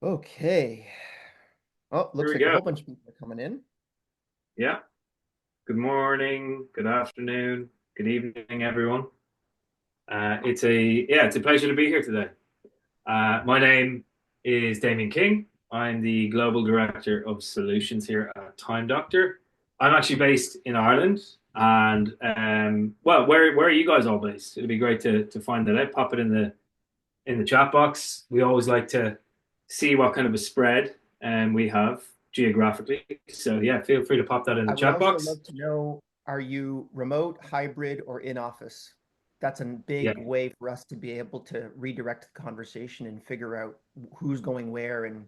Okay. Oh, Here looks we like a go. whole bunch of people are coming in. Yeah. Good morning, good afternoon, good evening, everyone. It's a pleasure to be here today. My name is Damien King. I'm the Global Director of Solutions here at Time Doctor. I'm actually based in Ireland, and well, where are you guys all based? It'd be great to find that out. Pop it in the chat box. We always like to see what kind of a spread we have geographically. So yeah, feel free to pop that in the I would chat also box. love to know, are you remote, hybrid, or in office? That's a Yeah, big way for us to be able to redirect the conversation and figure out who's going where and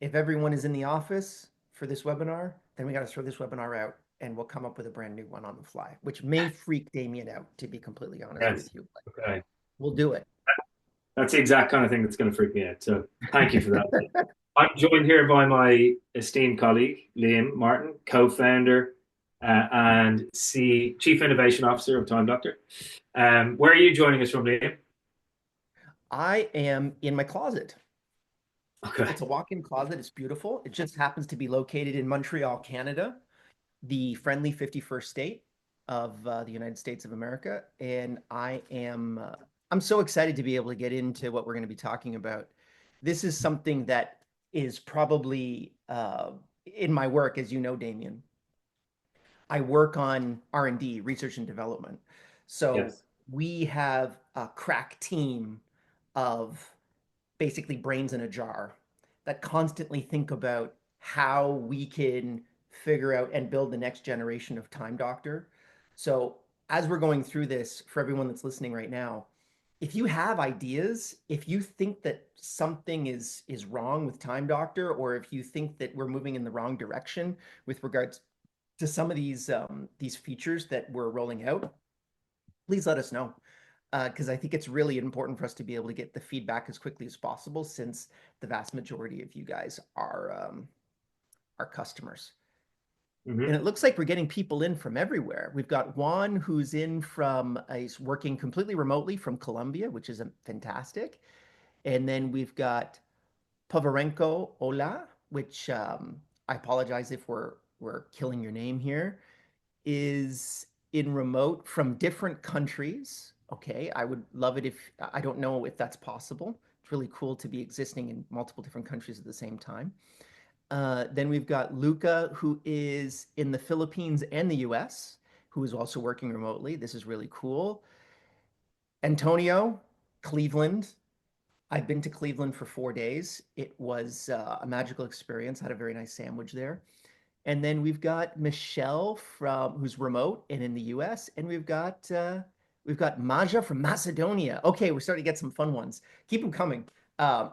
if everyone is in the office for this webinar, then we got to throw this webinar out and we'll come up with a brand new one on the fly, which may freak Damien out, to be completely honest yes. with you. But Okay. we'll do it. That's the exact kind of thing that's going to freak me out. So thank you for that. I'm joined here by my esteemed colleague, Liam Martin, co-founder and Chief Innovation Officer of Time Doctor. Where are you joining us from, Liam? I am in my closet. Okay. It's a walk-in closet. It's beautiful. It just happens to be located in Montreal, Canada, the friendly 51st state of the United States of America. And I'm so excited to be able to get into what we're going to be talking about. This is something that is probably in my work, as you know, Damien. I work on R&D, research and development. So Yes. we have a crack team of basically brains in a jar that constantly think about how we can figure out and build the next generation of Time Doctor. So as we're going through this, for everyone that's listening right now, if you have ideas, if you think that something is wrong with Time Doctor, or if you think that we're moving in the wrong direction with regards to some of these features that we're rolling out, please let us know because I think it's really important for us to be able to get the feedback as quickly as possible since the vast majority of you guys are customers. And Hmm. it looks like we're getting people in from everywhere. We've got Juan, who's in from, he's working completely remotely from Colombia, which is fantastic. And then we've got Povarenko Ola, which I apologize if we're killing your name here, is in remote from different countries. Okay, I would love it if I don't know if that's possible. It's really cool to be existing in multiple different countries at the same time. Then we've got Luca, who is in the Philippines and the US, who is also working remotely. This is really cool. Antonio, Cleveland. I've been to Cleveland for 4 days. It was a magical experience. I had a very nice sandwich there. And then we've got Michelle from who's remote and in the US, and we've got Maja from Macedonia. Okay, we're starting to get some fun ones. Keep them coming. Uh,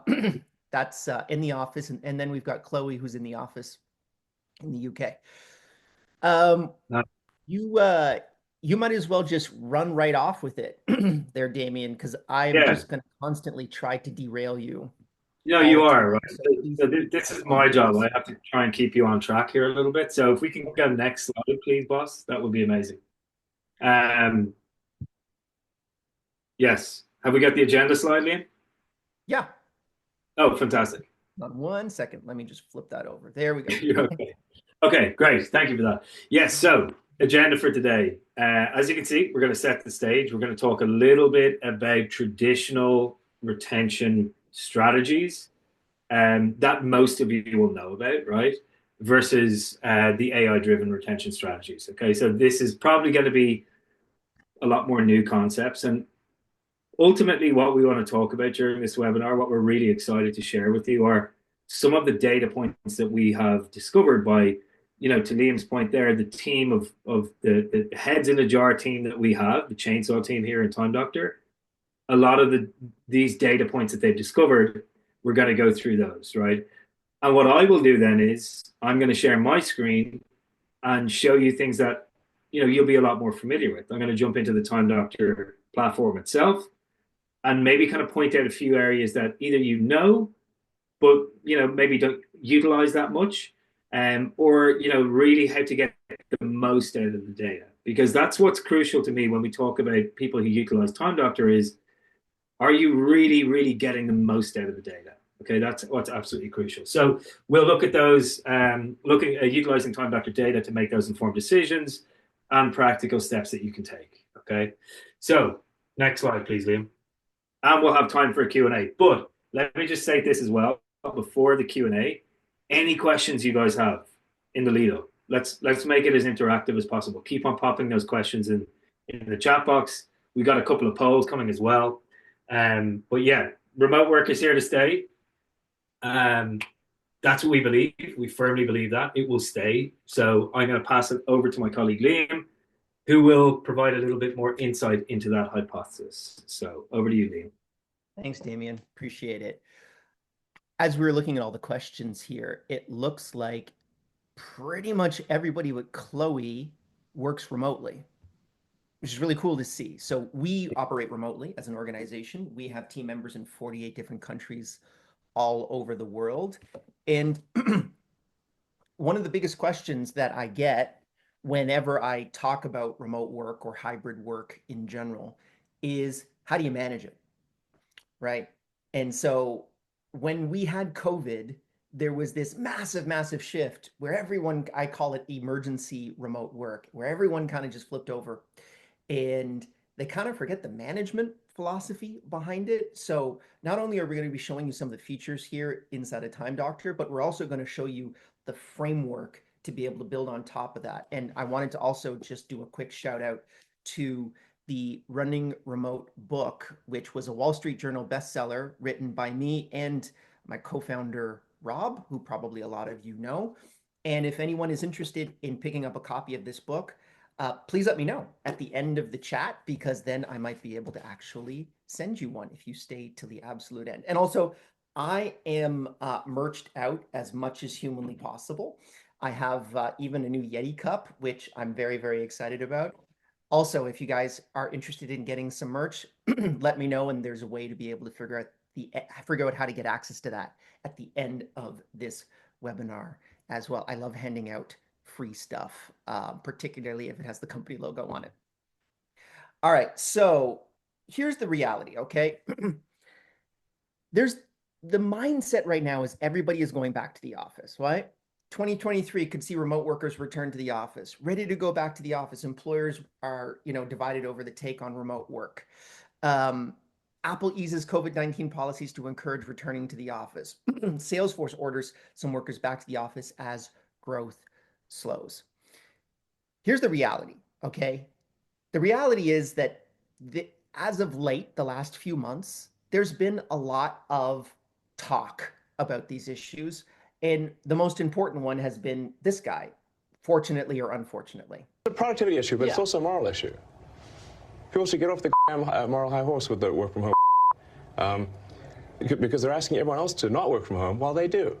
that's in the office, and then we've got Chloe who's in the office in the UK. Um, you uh, you might as well just run right off with it, there, Damien, because I'm Yeah. just going to constantly try to derail you No, all you the are time. right. So please This is my job. apologize. I have to try and keep you on track here a little bit. So if we can Okay. go next slide, please, boss, that would be amazing. Um, yes. Have we got the agenda slide, Liam? Yeah. Oh, fantastic. On 1 second. Let me just flip that over. There we go. You're okay. Okay, great. Thank you for that. Yes, so agenda for today. As you can see, we're going to set the stage. We're going to talk a little bit about traditional retention strategies that most of you will know about, right? Versus the AI-driven retention strategies. Okay, so this is probably going to be a lot more new concepts. And ultimately, what we want to talk about during this webinar, what we're really excited to share with you are some of the data points that we have discovered by, to Liam's point there, the team of the heads in a jar team that we have, the chainsaw team here in Time Doctor. A lot of these data points that they've discovered, we're going to go through those, right? And what I will do then is I'm going to share my screen and show you things that you'll be a lot more familiar with. I'm going to jump into the Time Doctor platform itself and maybe kind of point out a few areas that either but maybe don't utilize that much, or really how to get the most out of the data. Because that's what's crucial to me when we talk about people who utilize Time Doctor is, are you really, really getting the most out of the data? Okay, that's what's absolutely crucial. So we'll look at those, looking at utilizing time doctor data to make those informed decisions and practical steps that you can take. Okay, so next slide, please, Liam. And we'll have time for a Q&A. But let me just say this as well before the Q&A. Any questions you guys have in the lead up, let's make it as interactive as possible. Keep on popping those questions in the chat box. We got a couple of polls coming as well. But yeah, remote work is here to stay. That's what we believe. We firmly believe that it will stay. So I'm going to pass it over to my colleague Liam, who will provide a little bit more insight into that hypothesis. So over to you, Liam. Thanks, Damien. Appreciate it. As we were looking at all the questions here, it looks like pretty much everybody with Chloe works remotely, which is really cool to see. So we operate remotely as an organization. We have team members in 48 different countries all over the world. And one of the biggest questions that I get whenever I talk about remote work or hybrid work in general is, how do you manage it? Right? And so when we had COVID, there was this massive shift where everyone, I call it emergency remote work, where everyone kind of just flipped over and they kind of forget the management philosophy behind it. So not only are we going to be showing you some of the features here inside of Time Doctor, but we're also going to show you the framework to be able to build on top of that. And I wanted to also just do a quick shout out to the Running Remote book, which was a Wall Street Journal bestseller written by me and my co-founder, Rob, who probably a lot of you know. And if anyone is interested in picking up a copy of this book, please let me know at the end of the chat, because then I might be able to actually send you one if you stay till the absolute end. And also, I am merched out as much as humanly possible. I have even a new Yeti cup, which I'm very excited about. Also, if you guys are interested in getting some merch, let me know, and there's a way to be able to figure out how to get access to that at the end of this webinar as well. I love handing out free stuff, particularly if it has the company logo on it. All right, so here's the reality, okay? There's the mindset right now is everybody is going back to the office, right? 2023 could see remote workers return to the office, ready to go back to the office. Employers are, divided over the take on remote work. Apple eases COVID-19 policies to encourage returning to the office. Salesforce orders some workers back to the office as growth slows. Here's the reality, okay? The reality is that as of late, the last few months, there's been a lot of talk about these issues. And the most important one has been this guy, fortunately or unfortunately. It's a productivity issue, but it's also a moral issue. People should get off the moral high horse with the work from home, because they're asking everyone else to not work from home while they do.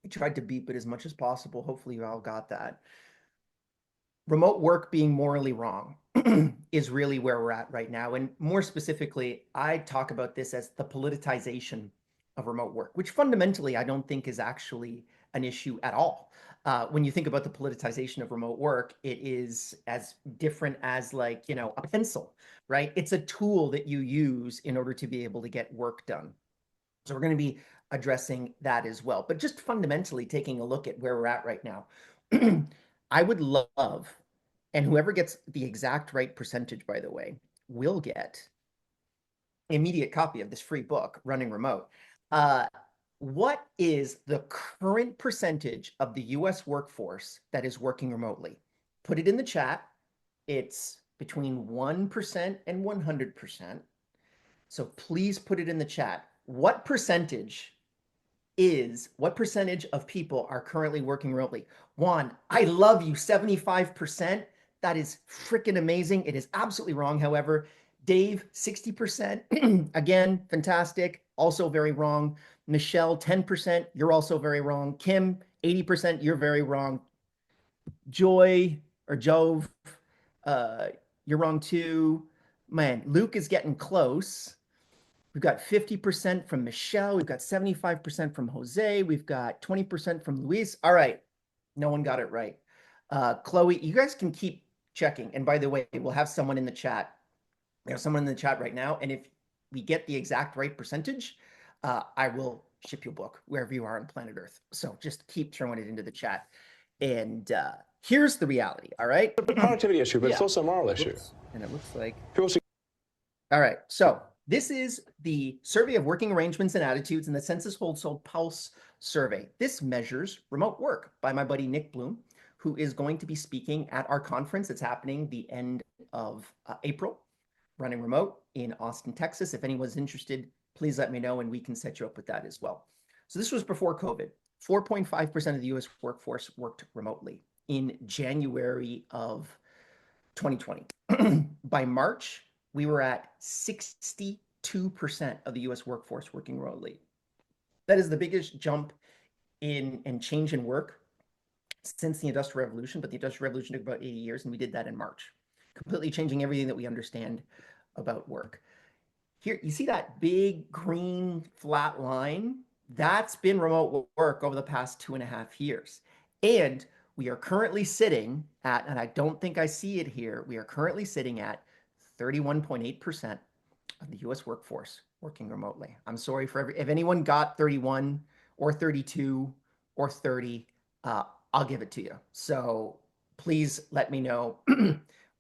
We tried to beep it as much as possible. Hopefully you all got that. Remote work being morally wrong is really where we're at right now. And more specifically, I talk about this as the politicization of remote work, which fundamentally I don't think is actually an issue at all. When you think about the politicization of remote work, it is as different as a pencil, right? It's a tool that you use in order to be able to get work done. So we're going to be addressing that as well. But just fundamentally taking a look at where we're at right now, I would love, and whoever gets the exact right percentage, by the way, will get an immediate copy of this free book, Running Remote. What is the current percentage of the US workforce that is working remotely? Put it in the chat. It's between 1% and 100%. So please put it in the chat. What percentage of people are currently working remotely? Juan, I love you, 75%. That is freaking amazing. It is absolutely wrong, however. Dave, 60%. Again, fantastic. Also very wrong. Michelle, 10%. You're also very wrong. Kim, 80%. You're very wrong. Joy or Jove, you're wrong too. Man, Luke is getting close. We've got 50% from Michelle. We've got 75% from Jose. We've got 20% from Luis. All right. No one got it right. Chloe, you guys can keep checking. And by the way, we'll have someone in the chat. We have someone in the chat right now. And if we get the exact right percentage, I will ship you a book wherever you are on planet Earth. So just keep throwing it into the chat. And here's the reality, all right? It's a productivity issue, but it's Yeah. also a moral issue. Whoops. And it looks like... People see All right, so this is the Survey of Working Arrangements and Attitudes in the Census Household Pulse survey. This measures remote work by my buddy Nick Bloom, who is going to be speaking at our conference. It's happening the end of April, running remote in Austin, Texas. If anyone's interested, please let me know and we can set you up with that as well. So this was before COVID. 4.5% of the US workforce worked remotely in January of 2020. By March, we were at 62% of the US workforce working remotely. That is the biggest jump in and change in work since the Industrial Revolution, but the Industrial Revolution took about 80 years, and we did that in March, completely changing everything that we understand about work. Here, you see that big green flat line? That's been remote work over the past 2.5 years. And we are currently sitting at, and I don't think I see it here, we are currently sitting at 31.8% of the US workforce working remotely. I'm sorry for if anyone got 31 or 32 or 30, I'll give it to you. So please let me know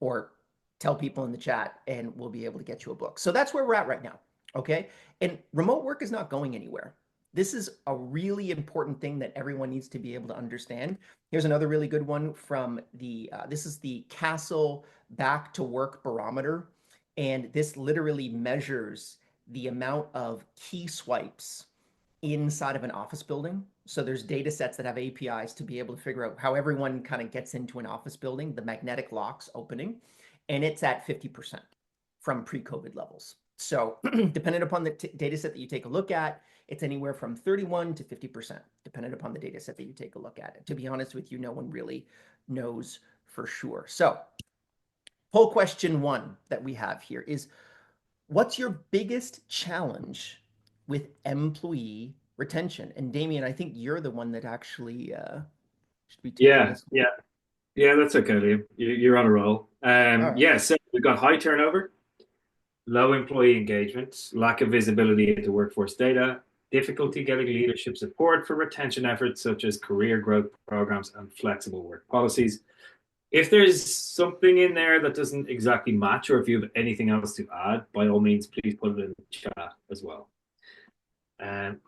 or tell people in the chat and we'll be able to get you a book. So that's where we're at right now, okay? And remote work is not going anywhere. This is a really important thing that everyone needs to be able to understand. Here's another really good one from the, this is the Castle Back to Work Barometer. And this literally measures the amount of key swipes inside of an office building. So there's data sets that have APIs to be able to figure out how everyone kind of gets into an office building, the magnetic locks opening, and it's at 50% from pre-COVID levels. So depending upon the data set that you take a look at, it's anywhere from 31 to 50%, depending upon the data set that you take a look at. To be honest with you, no one really knows for sure. So poll question 1 that we have here is, what's your biggest challenge with employee retention? And Damien, I think you're the one that actually should be taking this. Yeah, that's okay, Liam. You're on a roll. Right. Yeah, so we've got high turnover, low employee engagement, lack of visibility into workforce data, difficulty getting leadership support for retention efforts such as career growth programs and flexible work policies. If there's something in there that doesn't exactly match, or if you have anything else to add, by all means, please put it in the chat as well.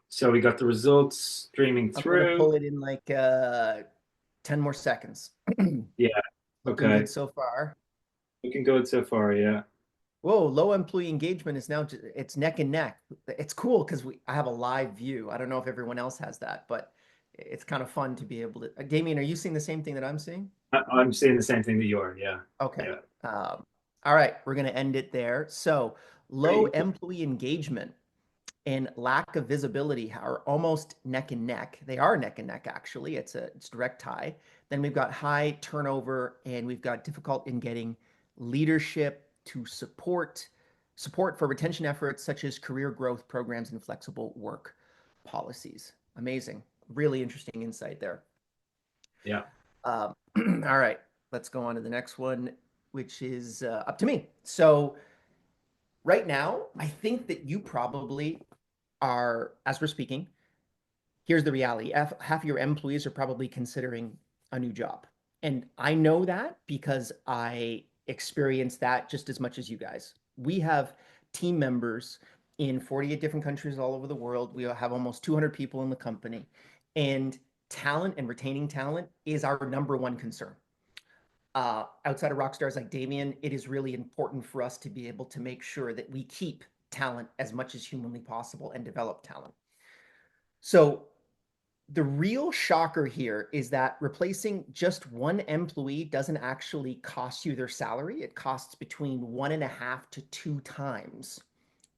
So we got the results streaming through. I'm going to pull it in like 10 more seconds. Yeah. Looking good so far. Looking good so far, yeah. Whoa, low employee engagement is now, it's neck and neck. It's cool because I have a live view. I don't know if everyone else has that, but it's kind of fun to be able to. Damien, are you seeing the same thing that I'm seeing? I'm seeing the same thing that you are, yeah. Okay. Yeah. All right, we're going to end it there. So low employee engagement and lack of visibility are almost neck and neck. They are neck and neck, actually. It's direct tie. Then we've got high turnover, and we've got difficult in getting leadership to support for retention efforts such as career growth programs and flexible work policies. Amazing. Really interesting insight there. Yeah. All right, let's go on to the next one, which is up to me. So right now, I think that you probably are, as we're speaking, here's the reality. Half of your employees are probably considering a new job. And I know that because I experienced that just as much as you guys. We have team members in 48 different countries all over the world. We have almost 200 people in the company. And talent and retaining talent is our #1 concern. Outside of rock stars like Damien, it is really important for us to be able to make sure that we keep talent as much as humanly possible and develop talent. So the real shocker here is that replacing just one employee doesn't actually cost you their salary. It costs between 1.5 to 2 times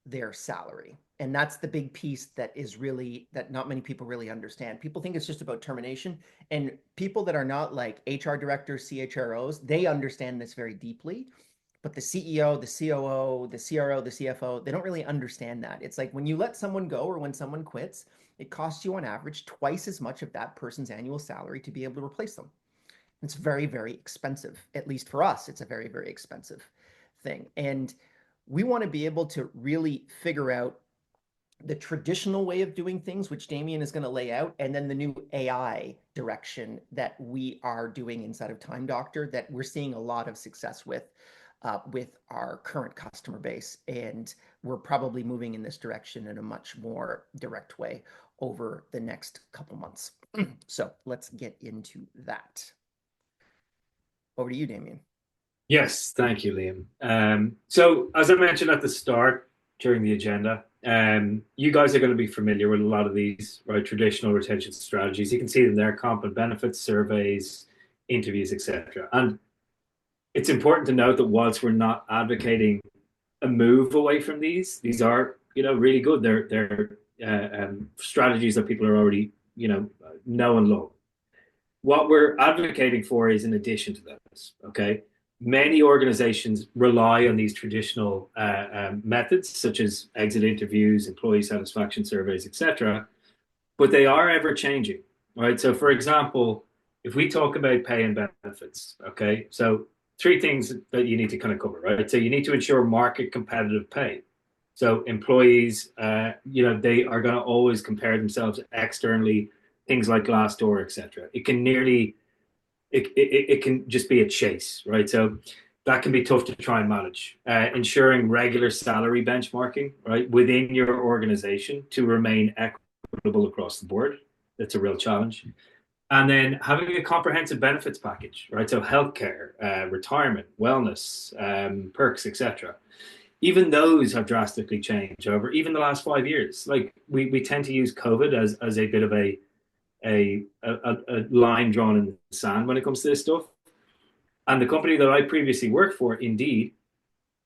their salary. And that's the big piece that not many people really understand. People think it's just about termination, and people that are not like HR directors, CHROs, they understand this very deeply. But the CEO, the COO, the CRO, the CFO, they don't really understand that. It's like when you let someone go or when someone quits, it costs you on average twice as much of that person's annual salary to be able to replace them. It's very, very expensive. At least for us, it's a very, very expensive thing. And we want to be able to really figure out the traditional way of doing things, which Damien is going to lay out, and then the new AI direction that we are doing inside of Time Doctor that we're seeing a lot of success with our current customer base. And we're probably moving in this direction in a much more direct way over the next couple months. So let's get into that. Over to you, Damien. Yes, thank you, Liam. So as I mentioned at the start during the agenda, you guys are going to be familiar with a lot of these, right? Traditional retention strategies. You can see them there: comp and benefits, surveys, interviews, etc. And it's important to note that whilst we're not advocating a move away from these are, really good. They're strategies that people are already, know and love. What we're advocating for is in addition to those. Okay, many organizations rely on these traditional methods, such as exit interviews, employee satisfaction surveys, etc. But they are ever changing, right? So, for example, if we talk about pay and benefits, okay, so three things that you need to kind of cover, right? So you need to ensure market competitive pay. So employees, they are going to always compare themselves externally, things like Glassdoor, etc. It can just be a chase, right? So that can be tough to try and manage. Ensuring regular salary benchmarking, right, within your organization to remain equitable across the board. That's a real challenge. And then having a comprehensive benefits package, right? So healthcare, retirement, wellness, perks, etc. Even those have drastically changed over even the last 5 years. Like we tend to use COVID as a bit of a line drawn in the sand when it comes to this stuff. And the company that I previously worked for, Indeed,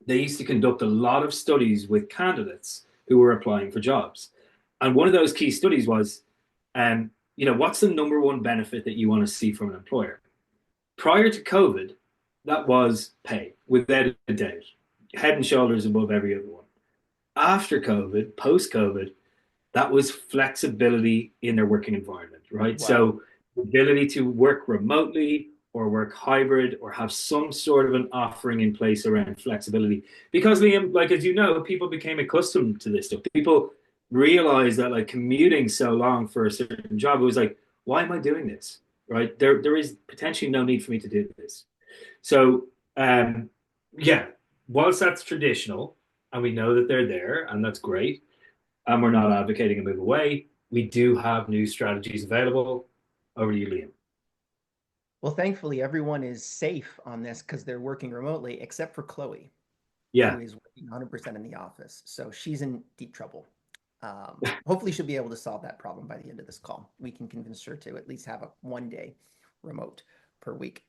they used to conduct a lot of studies with candidates who were applying for jobs. And one of those key studies was, what's the number one benefit that you want to see from an employer? Prior to COVID, that was pay, without a doubt, head and shoulders above every other one. After COVID, post-COVID, that was flexibility in their working environment, right? Wow. So ability to work remotely or work hybrid or have some sort of an offering in place around flexibility. Because, Liam, like, as you know, people became accustomed to this stuff. People realized that, like, commuting so long for a certain job, it was like, why am I doing this, right? There is potentially no need for me to do this. So, whilst that's traditional, and we know that they're there, and that's great, and we're not advocating a move away, we do have new strategies available. Over to you, Liam. Well, thankfully, everyone is safe on this because they're working remotely, except for Chloe, who is working 100% in the office. So she's in deep trouble. Hopefully, she'll be able to solve that problem by the end of this call. We can convince her to at least have a 1 day remote per week.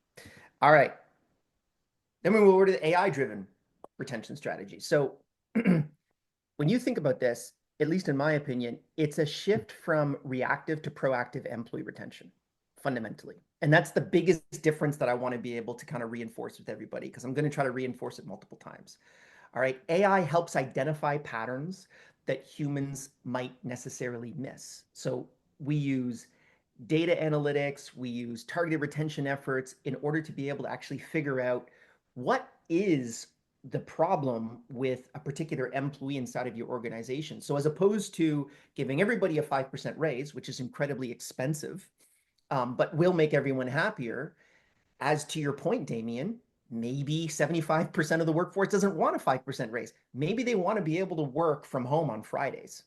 All right. Then we move over to the AI-driven retention strategy. So when you think about this, at least in my opinion, it's a shift from reactive to proactive employee retention, fundamentally. And that's the biggest difference that I want to be able to kind of reinforce with everybody, because I'm going to try to reinforce it multiple times. All right. AI helps identify patterns that humans might necessarily miss. So we use data analytics, we use targeted retention efforts in order to be able to actually figure out what is the problem with a particular employee inside of your organization. So as opposed to giving everybody a 5% raise, which is incredibly expensive, but will make everyone happier, as to your point, Damien, maybe 75% of the workforce doesn't want a 5% raise. Maybe they want to be able to work from home on Fridays.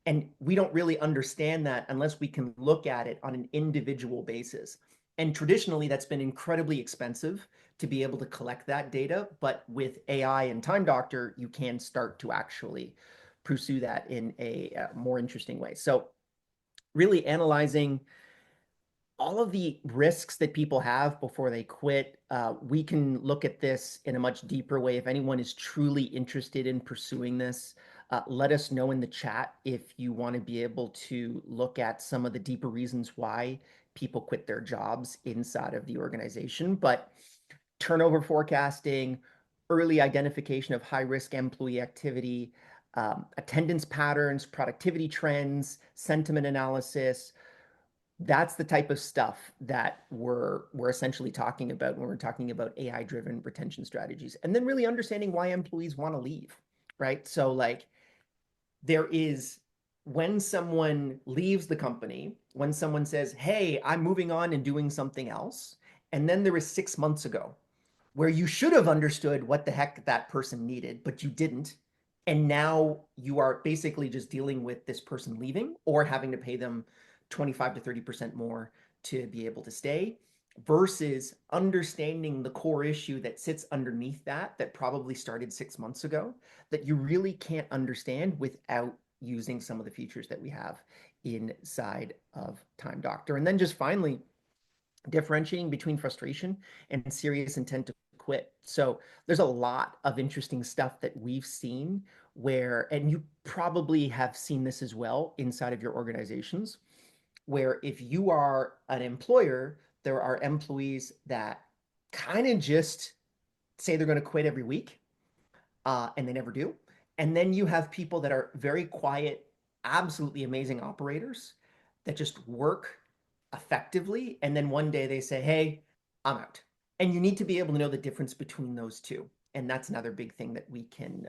And we don't really understand that unless we can look at it on an individual basis. And traditionally, that's been incredibly expensive to be able to collect that data. But with AI and Time Doctor, you can start to actually pursue that in a more interesting way. So really analyzing all of the risks that people have before they quit. We can look at this in a much deeper way. If anyone is truly interested in pursuing this, let us know in the chat if you want to be able to look at some of the deeper reasons why people quit their jobs inside of the organization. But turnover forecasting, early identification of high-risk employee activity, attendance patterns, productivity trends, sentiment analysis, that's the type of stuff that we're essentially talking about when we're talking about AI-driven retention strategies. And then really understanding why employees want to leave, right? So like there is when someone leaves the company, when someone says, hey, I'm moving on and doing something else, and then there was 6 months ago where you should have understood what the heck that person needed, but you didn't. And now you are basically just dealing with this person leaving or having to pay them 25 to 30% more to be able to stay versus understanding the core issue that sits underneath that, that probably started 6 months ago, that you really can't understand without using some of the features that we have inside of Time Doctor. And then just finally, differentiating between frustration and serious intent to quit. So there's a lot of interesting stuff that we've seen where, and you probably have seen this as well inside of your organizations, where if you are an employer, there are employees that kind of just say they're going to quit every week and they never do. And then you have people that are very quiet, absolutely amazing operators that just work effectively. And then one day they say, hey, I'm out. And you need to be able to know the difference between those two. And that's another big thing that we can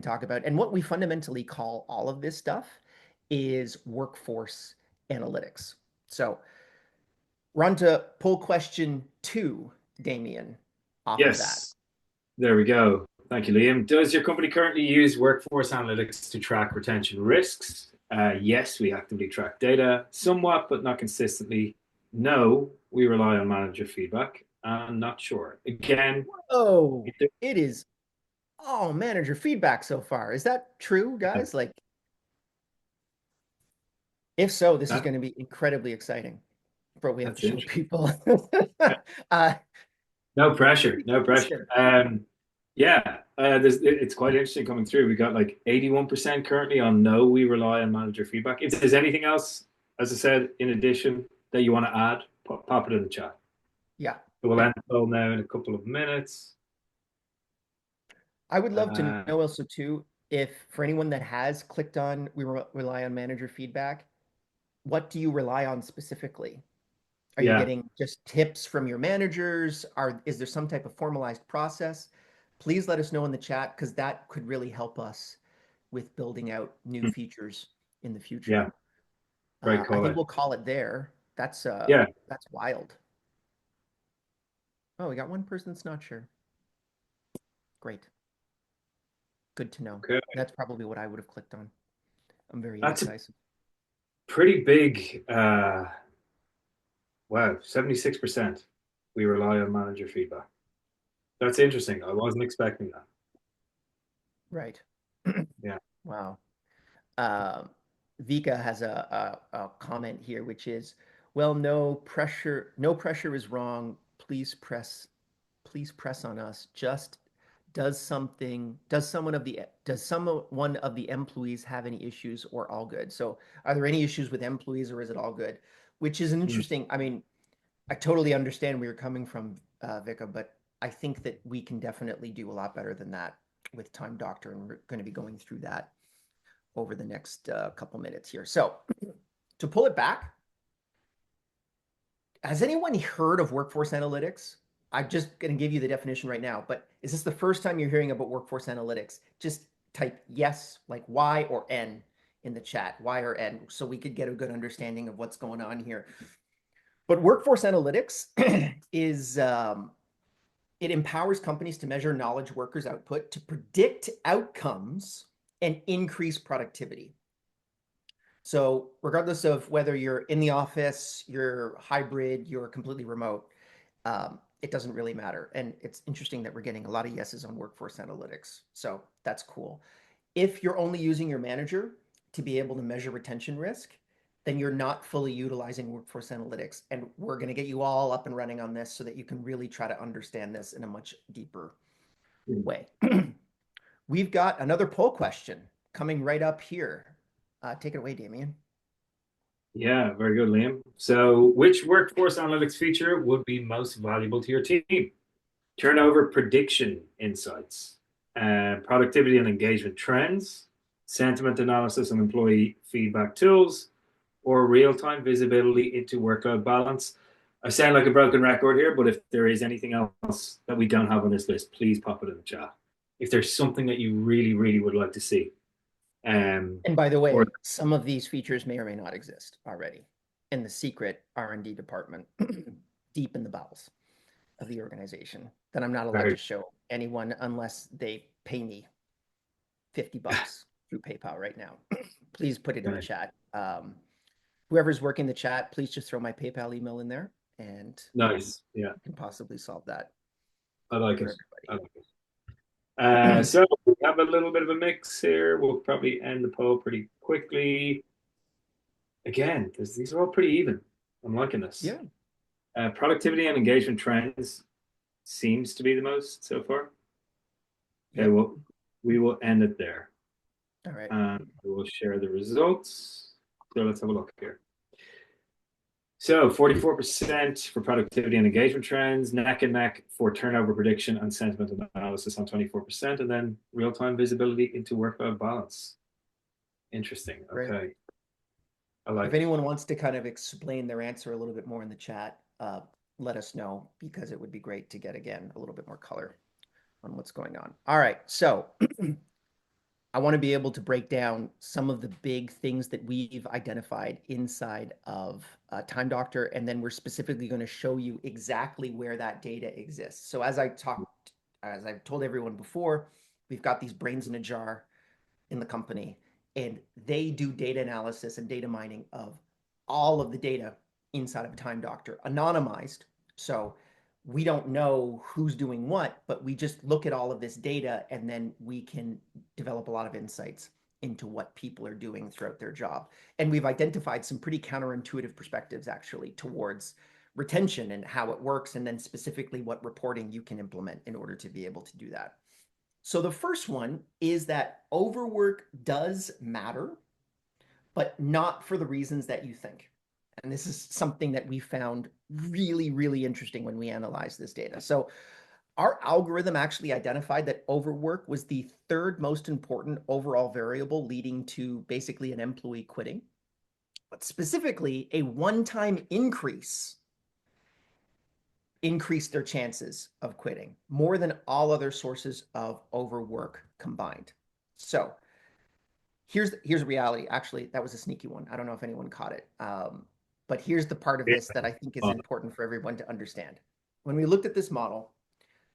talk about. And what we fundamentally call all of this stuff is workforce analytics. So we're on to poll question 2, Damien, off of that. Yes, there we go. Thank you, Liam. Does your company currently use workforce analytics to track retention risks? Yes, we actively track data somewhat, but not consistently. No, we rely on manager feedback. I'm not sure. Again, oh, it is all manager feedback so far. Is that true, guys? Like, if so, this is going to be incredibly exciting. But we have to show people. No pressure. No pressure. It's quite interesting coming through. We got like 81% currently on no, we rely on manager feedback. If there's anything else, as I said, in addition that you want to add, pop it in the chat. Yeah. We'll end the poll now in a couple of minutes. I would love to know also too, if for anyone that has clicked on we rely on manager feedback, what do you rely on specifically? Are you getting just tips from your managers? Is there some type of formalized process? Please let us know in the chat because that could really help us with building out new features in the future. Yeah. Great call. I think we'll call it there. That's wild. Oh, we got one person that's not sure. Great. Good to know. Okay. That's probably what I would have clicked on. I'm very indecisive. Pretty big. Wow, 76%. We rely on manager feedback. That's interesting. I wasn't expecting that. Right. Yeah. Wow. Vika has a comment here, which is, well, no pressure is wrong. Please press on us. Just does someone of the employees have any issues or all good? So are there any issues with employees or is it all good? Which is an interesting, I mean, I totally understand where you're coming from, Vika, but I think that we can definitely do a lot better than that with Time Doctor, and we're going to be going through that over the next couple minutes here. So to pull it back, has anyone heard of workforce analytics? I'm just going to give you the definition right now, but is this the first time you're hearing about workforce analytics? Just type yes, like Y or N in the chat, Y or N, so we could get a good understanding of what's going on here. But workforce analytics is, it empowers companies to measure knowledge workers' output to predict outcomes and increase productivity. So regardless of whether you're in the office, you're hybrid, you're completely remote, it doesn't really matter. And it's interesting that we're getting a lot of yeses on workforce analytics. So that's cool. If you're only using your manager to be able to measure retention risk, then you're not fully utilizing workforce analytics. And we're going to get you all up and running on this so that you can really try to understand this in a much deeper way. We've got another poll question coming right up here. Take it away, Damien. Yeah, very good, Liam. So which workforce analytics feature would be most valuable to your team? Turnover prediction insights, productivity and engagement trends, sentiment analysis and employee feedback tools, or real-time visibility into workload balance. I sound like a broken record here, but if there is anything else that we don't have on this list, please pop it in the chat. If there's something that you really, really would like to see. And by the or way, some of these features may or may not exist already in the secret R&D department, deep in the bowels of the organization, that I'm not allowed to show anyone unless they pay me $50 through PayPal right now. Please put it in the chat. Whoever's working the chat, please just throw my PayPal email in there, and nice. Yeah, we can possibly solve that I like for it. I everybody. like it. So we have a little bit of a mix here. We'll probably end the poll pretty quickly. Again, these are all pretty even. I'm liking this. Yeah. Productivity and engagement trends seems to be the most so far. Okay, Yep. well, we will end it there. All right. We will share the results. So let's have a look here. So 44% for productivity and engagement trends, neck and neck for turnover prediction and sentiment analysis on 24%, and then real-time visibility into work-life balance. Interesting. Okay. Great. I like If anyone wants to kind of explain their answer a little bit more in the chat, let us know, because it would be great to get, again, a little bit more color on what's going on. All right. So I want to be able to break down some of the big things that we've identified inside of Time Doctor, and then we're specifically going to show you exactly where that data exists. So as I've told everyone before, we've got these brains in a jar in the company, and they do data analysis and data mining of all of the data inside of Time Doctor, anonymized. So we don't know who's doing what, but we just look at all of this data, and then we can develop a lot of insights into what people are doing throughout their job. And we've identified some pretty counterintuitive perspectives, actually, towards retention and how it works, and then specifically what reporting you can implement in order to be able to do that. So the first one is that overwork does matter, but not for the reasons that you think. And this is something that we found really, really interesting when we analyzed this data. So our algorithm actually identified that overwork was the third most important overall variable leading to basically an employee quitting, but specifically a one-time increased their chances of quitting more than all other sources of overwork combined. So here's reality. Actually, that was a sneaky one. I don't know if anyone caught it. But here's the part of this that I think is important for everyone to understand. When we looked at this model,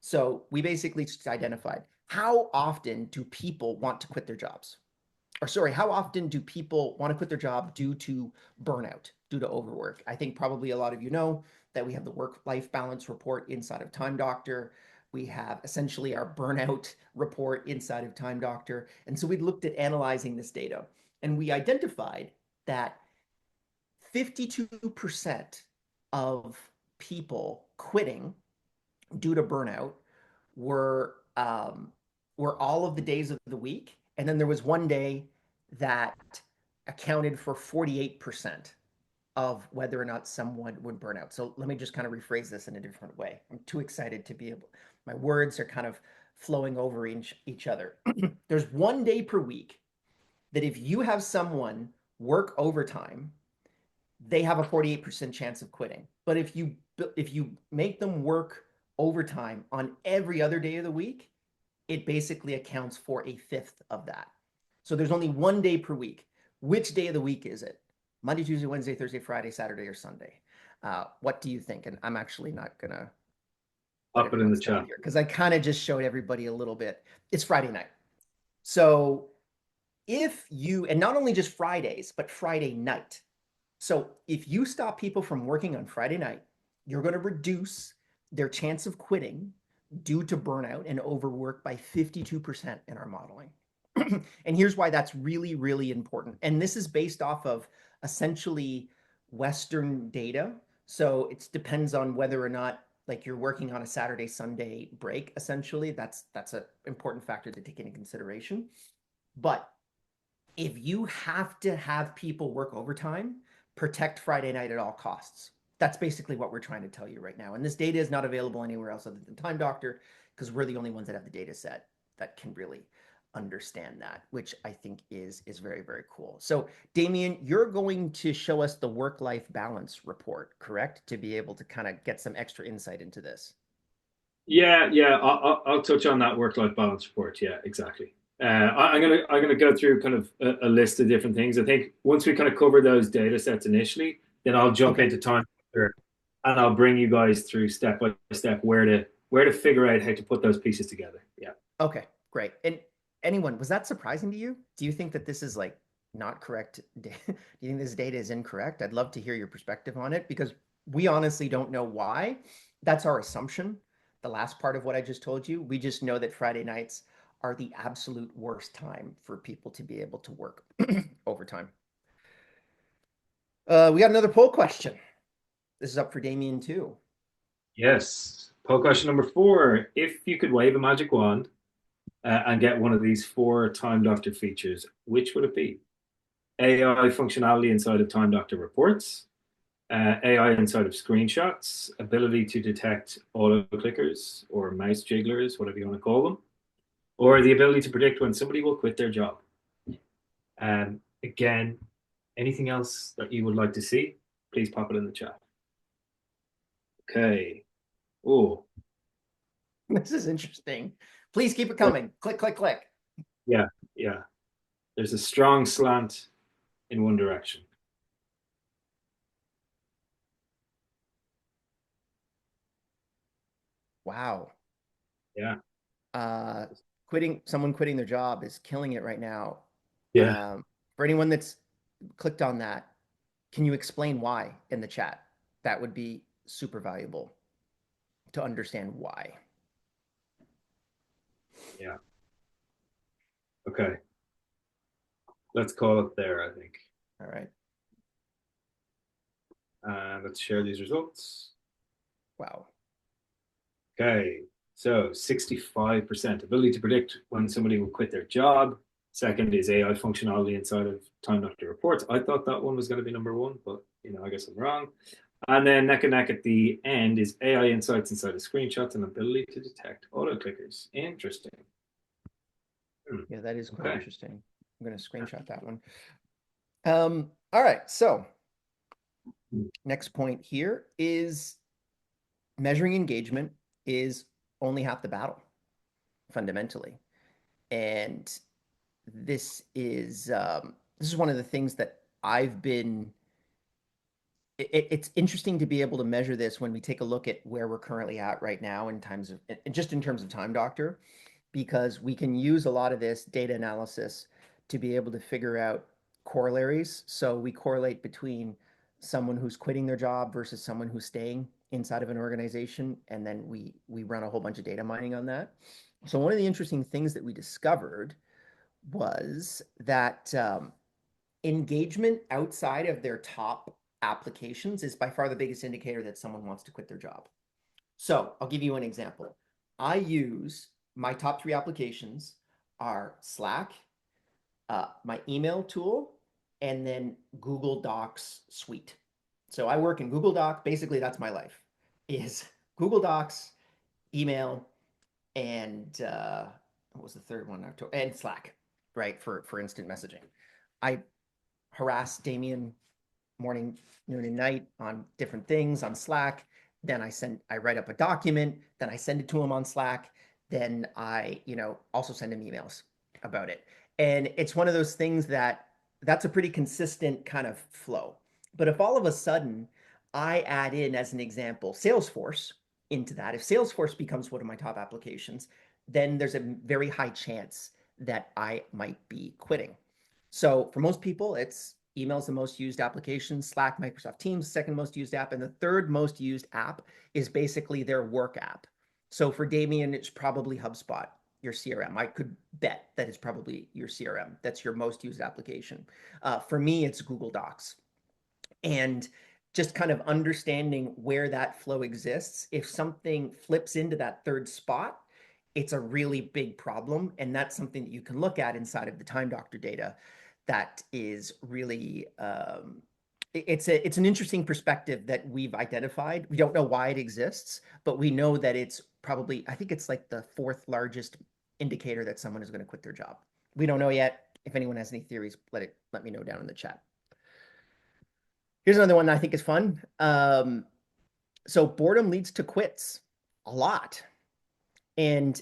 so we basically just identified, how often do people want to quit their jobs? Or sorry, how often do people want to quit their job due to burnout, due to overwork? I think probably a lot of you know that we have the work-life balance report inside of Time Doctor. We have essentially our burnout report inside of Time Doctor. And so we looked at analyzing this data, and we identified that 52% of people quitting due to burnout were all of the days of the week. And then there was one day that accounted for 48% of whether or not someone would burn out. So let me just kind of rephrase this in a different way. I'm too excited to be able, my words are kind of flowing over each other. There's one day per week that if you have someone work overtime, they have a 48% chance of quitting. But if you make them work overtime on every other day of the week, it basically accounts for a fifth of that. So there's only one day per week. Which day of the week is it? Monday, Tuesday, Wednesday, Thursday, Friday, Saturday, or Sunday? What do you think? And I'm actually not gonna I'll put it in the chat here, because I kind of just showed everybody a little bit. It's Friday night. So if you, and not only just Fridays, but Friday night. So if you stop people from working on Friday night, you're going to reduce their chance of quitting due to burnout and overwork by 52% in our modeling. And here's why that's really, really important. And this is based off of essentially Western data. So it depends on whether or not like you're working on a Saturday, Sunday break, essentially. That's an important factor to take into consideration. But if you have to have people work overtime, protect Friday night at all costs. That's basically what we're trying to tell you right now. And this data is not available anywhere else other than Time Doctor, because we're the only ones that have the data set that can really understand that, which I think is very, very cool. So Damien, you're going to show us the work-life balance report, correct? To be able to kind of get some extra insight into this. Yeah. I'll touch on that work-life balance report. Yeah, exactly. I'm gonna go through kind of a list of different things. I think once we kind of cover those data sets initially, then I'll jump Okay. into time and I'll bring you guys through step by step where to figure out how to put those pieces together. Yeah. Okay, great. And anyone, was that surprising to you? Do you think that this is like not correct? Do you think this data is incorrect? I'd love to hear your perspective on it because we honestly don't know why. That's our assumption. The last part of what I just told you, we just know that Friday nights are the absolute worst time for people to be able to work overtime. We got another poll question. This is up for Damien too. Yes. Poll question number 4. If you could wave a magic wand and get one of these 4 Time Doctor features, which would it be? AI functionality inside of Time Doctor reports, AI inside of screenshots, ability to detect auto clickers or mouse jigglers, whatever you want to call them, or the ability to predict when somebody will quit their job. Again, anything else that you would like to see, please pop it in the chat. Okay. Oh, This is interesting. Please keep it coming. Click, click, click. yeah, yeah. There's a strong slant in one direction. Wow. Yeah. Someone quitting their job is killing it right now. Yeah. For anyone that's clicked on that, can you explain why in the chat? That would be super valuable to understand why. Yeah. Okay. Let's call it there, I think. All right. Let's share these results. Wow. Okay. So 65% ability to predict when somebody will quit their job. Second is AI functionality inside of Time Doctor reports. I thought that one was going to be number 1, but I guess I'm wrong. And then neck and neck at the end is AI insights inside of screenshots and ability to detect auto clickers. Interesting. Yeah, that is quite interesting. I'm going to screenshot that one. All right. So next point here is measuring engagement is only half the battle, fundamentally. And this is one of the things that I've been it's interesting to be able to measure this when we take a look at where we're currently at right now in terms of Time Doctor, because we can use a lot of this data analysis to be able to figure out corollaries. So we correlate between someone who's quitting their job versus someone who's staying inside of an organization, and then we run a whole bunch of data mining on that. So one of the interesting things that we discovered was that engagement outside of their top applications is by far the biggest indicator that someone wants to quit their job. So I'll give you an example. I use my top 3 applications are Slack, my email tool, and then Google Docs suite. So I work in Google Doc. Basically, that's my life is Google Docs, email, and what was the third one? And Slack, right, for instant messaging. I harass Damien morning, noon, and night on different things on Slack. Then I write up a document, then I send it to him on Slack. Then I, also send him emails about it. And it's one of those things that's a pretty consistent kind of flow. But if all of a sudden I add in, as an example, Salesforce into that, if Salesforce becomes one of my top applications, then there's a very high chance that I might be quitting. So for most people, it's email's the most used application, Slack, Microsoft Teams, second most used app, and the third most used app is basically their work app. So for Damien, it's probably HubSpot, your CRM. I could bet that it's probably your CRM. That's your most used application. For me, it's Google Docs. And just kind of understanding where that flow exists, if something flips into that third spot, it's a really big problem. And that's something that you can look at inside of the Time Doctor data that is really it's an interesting perspective that we've identified. We don't know why it exists, but we know that it's probably, I think it's like the 4th largest indicator that someone is going to quit their job. We don't know yet. If anyone has any theories, let me know down in the chat. Here's another one that I think is fun. So boredom leads to quits a lot. And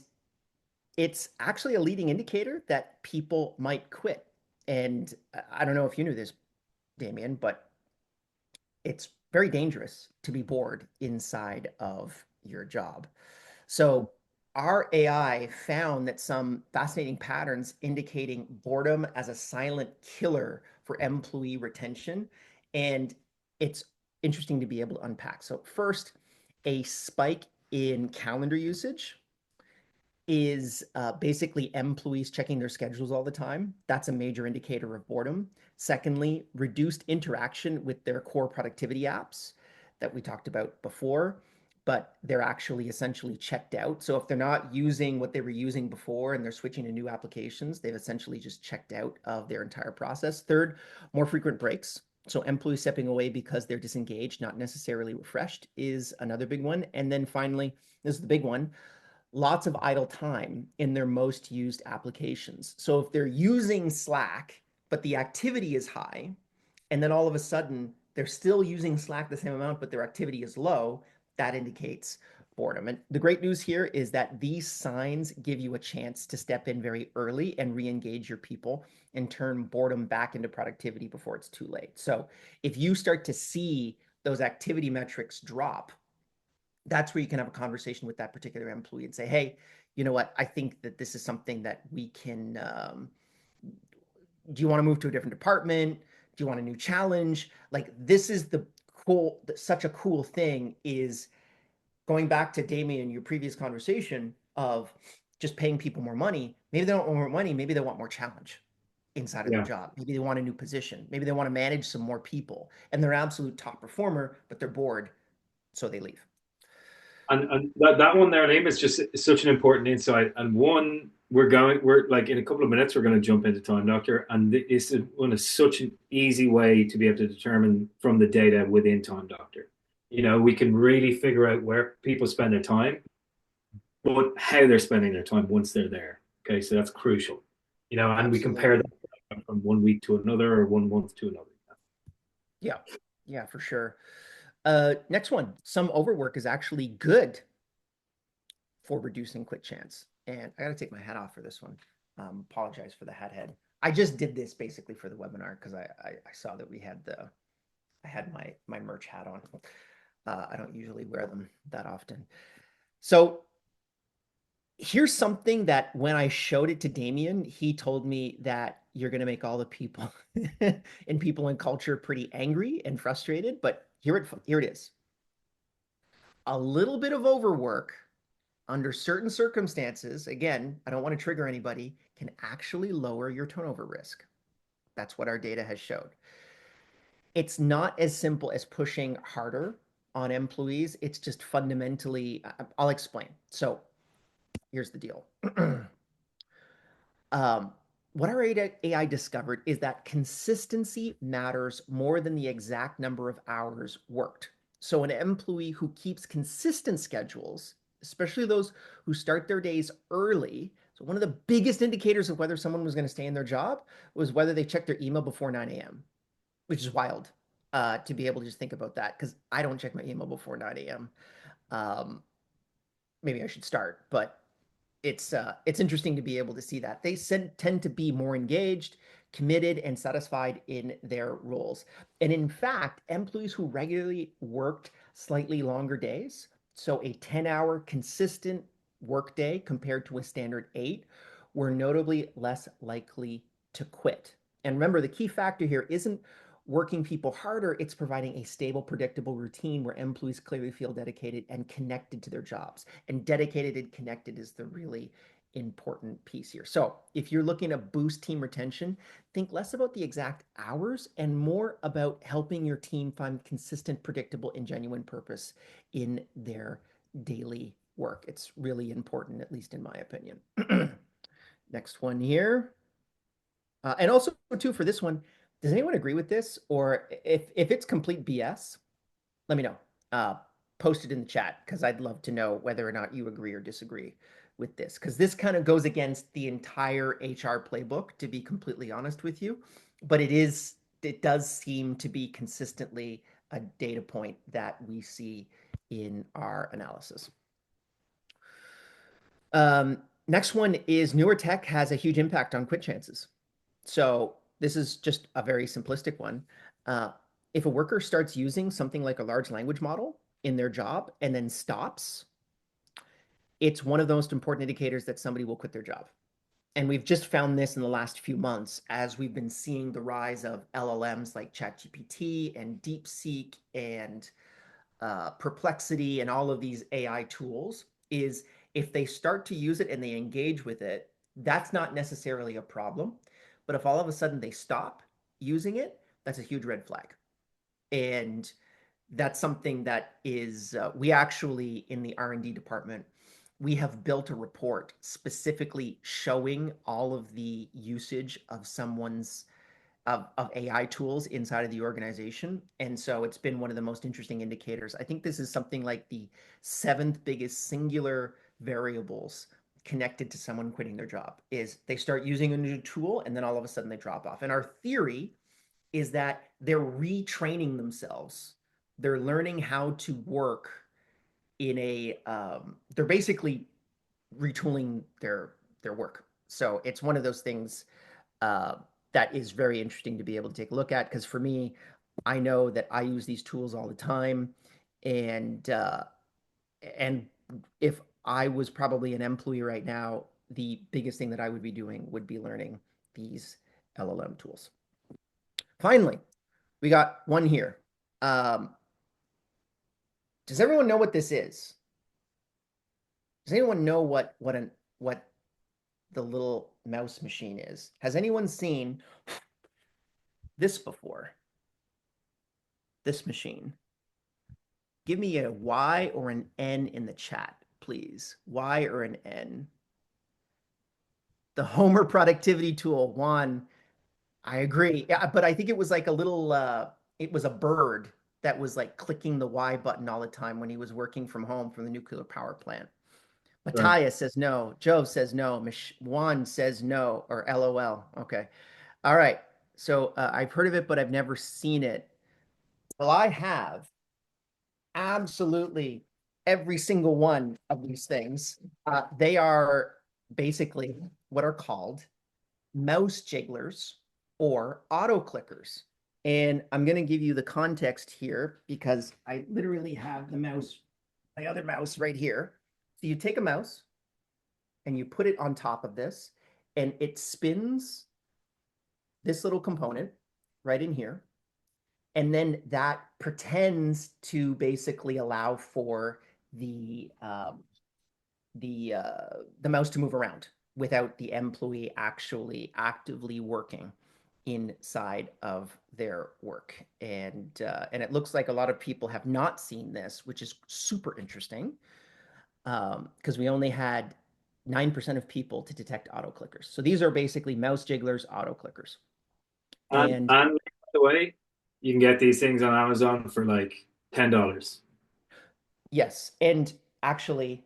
it's actually a leading indicator that people might quit. And I don't know if you knew this, Damien, but it's very dangerous to be bored inside of your job. So our AI found that some fascinating patterns indicating boredom as a silent killer for employee retention. And it's interesting to be able to unpack. So first, a spike in calendar usage is basically employees checking their schedules all the time. That's a major indicator of boredom. Secondly, reduced interaction with their core productivity apps that we talked about before, but they're actually essentially checked out. So if they're not using what they were using before and they're switching to new applications, they've essentially just checked out of their entire process. Third, more frequent breaks. So employees stepping away because they're disengaged, not necessarily refreshed, is another big one. And then finally, this is the big one, lots of idle time in their most used applications. So if they're using Slack, but the activity is high, and then all of a sudden they're still using Slack the same amount, but their activity is low, that indicates boredom. And the great news here is that these signs give you a chance to step in very early and re-engage your people and turn boredom back into productivity before it's too late. So if you start to see those activity metrics drop, that's where you can have a conversation with that particular employee and say, hey, you know what, I think that this is something that we can, do you want to move to a different department? Do you want a new challenge? Like, this is such a cool thing, is going back to Damien, your previous conversation of just paying people more money. Maybe they don't want more money. Maybe they want more challenge inside of their Yeah. job. Maybe they want a new position. Maybe they want to manage some more people, and they're absolute top performer, but they're bored, so they leave. And that one there, Liam, is just such an important insight. And one, we're like in a couple of minutes, we're going to jump into Time Doctor. And this is one is such an easy way to be able to determine from the data within Time Doctor. We can really figure out where people spend their time, but how they're spending their time once they're there. Okay, so that's crucial. And we compare that from 1 week to another or 1 month to another. Yeah, for sure. Next one, some overwork is actually good for reducing quit chance. And I got to take my hat off for this one. Apologize for the hat head. I just did this basically for the webinar because I saw that I had my merch hat on. I don't usually wear them that often. So here's something that when I showed it to Damien, he told me that you're going to make all the people and people in culture pretty angry and frustrated. But here it is. A little bit of overwork under certain circumstances, again, I don't want to trigger anybody, can actually lower your turnover risk. That's what our data has showed. It's not as simple as pushing harder on employees. It's just fundamentally, I'll explain. So here's the deal. What our AI discovered is that consistency matters more than the exact number of hours worked. So an employee who keeps consistent schedules, especially those who start their days early. So one of the biggest indicators of whether someone was going to stay in their job was whether they checked their email before 9 a.m., which is wild to be able to just think about that, because I don't check my email before 9 a.m. Maybe I should start, but it's interesting to be able to see that. They tend to be more engaged, committed, and satisfied in their roles. And in fact, employees who regularly worked slightly longer days, so a 10-hour consistent workday compared to a standard 8, were notably less likely to quit. And remember, the key factor here isn't working people harder, it's providing a stable, predictable routine where employees clearly feel dedicated and connected to their jobs. And dedicated and connected is the really important piece here. So if you're looking to boost team retention, think less about the exact hours and more about helping your team find consistent, predictable, and genuine purpose in their daily work. It's really important, at least in my opinion. Next one here. And also, too, for this one, does anyone agree with this? Or if it's complete BS, let me know. Post it in the chat, because I'd love to know whether or not you agree or disagree with this. Because this kind of goes against the entire HR playbook, to be completely honest with you. But it does seem to be consistently a data point that we see in our analysis. Next one is newer tech has a huge impact on quit chances. So this is just a very simplistic one. Uh, if a worker starts using something like a large language model in their job and then stops, it's one of the most important indicators that somebody will quit their job. And we've just found this in the last few months as we've been seeing the rise of LLMs like ChatGPT and DeepSeek and Perplexity and all of these AI tools, is if they start to use it and they engage with it, that's not necessarily a problem. But if all of a sudden they stop using it, that's a huge red flag. And that's something that is, we actually in the R&D department, we have built a report specifically showing all of the usage of someone's of AI tools inside of the organization. And so it's been one of the most interesting indicators. I think this is something like the seventh biggest singular variables connected to someone quitting their job is they start using a new tool and then all of a sudden they drop off. And our theory is that they're retraining themselves. They're learning how to work in a, they're basically retooling their work. So it's one of those things that is very interesting to be able to take a look at. Because for me, I know that I use these tools all the time, and if I was probably an employee right now, the biggest thing that I would be doing would be learning these LLM tools. Finally, we got one here. Does everyone know what this is? Does anyone know what the little mouse machine is? Has anyone seen this before? This machine. Give me a Y or an N in the chat, please. Y or an N. The Homer productivity tool, Juan. I agree. Yeah, but I think it was like a little, it was a bird that was like clicking the Y button all the time when he was working from home from the nuclear power plant. Matthias says no. Joe says no. Juan says no, or LOL. Okay. All right. So I've heard of it, but I've never seen it. Well, I have absolutely every single one of these things. They are basically what are called mouse jigglers or auto clickers. And I'm going to give you the context here because I literally have the mouse, my other mouse right here. So you take a mouse and you put it on top of this, and it spins this little component right in here. And then that pretends to basically allow for the mouse to move around without the employee actually actively working inside of their work. And it looks like a lot of people have not seen this, which is super interesting, because we only had 9% of people to detect auto clickers. So these are basically mouse jigglers, auto clickers. And by the way, you can get these things on Amazon for like $10. Yes. And actually,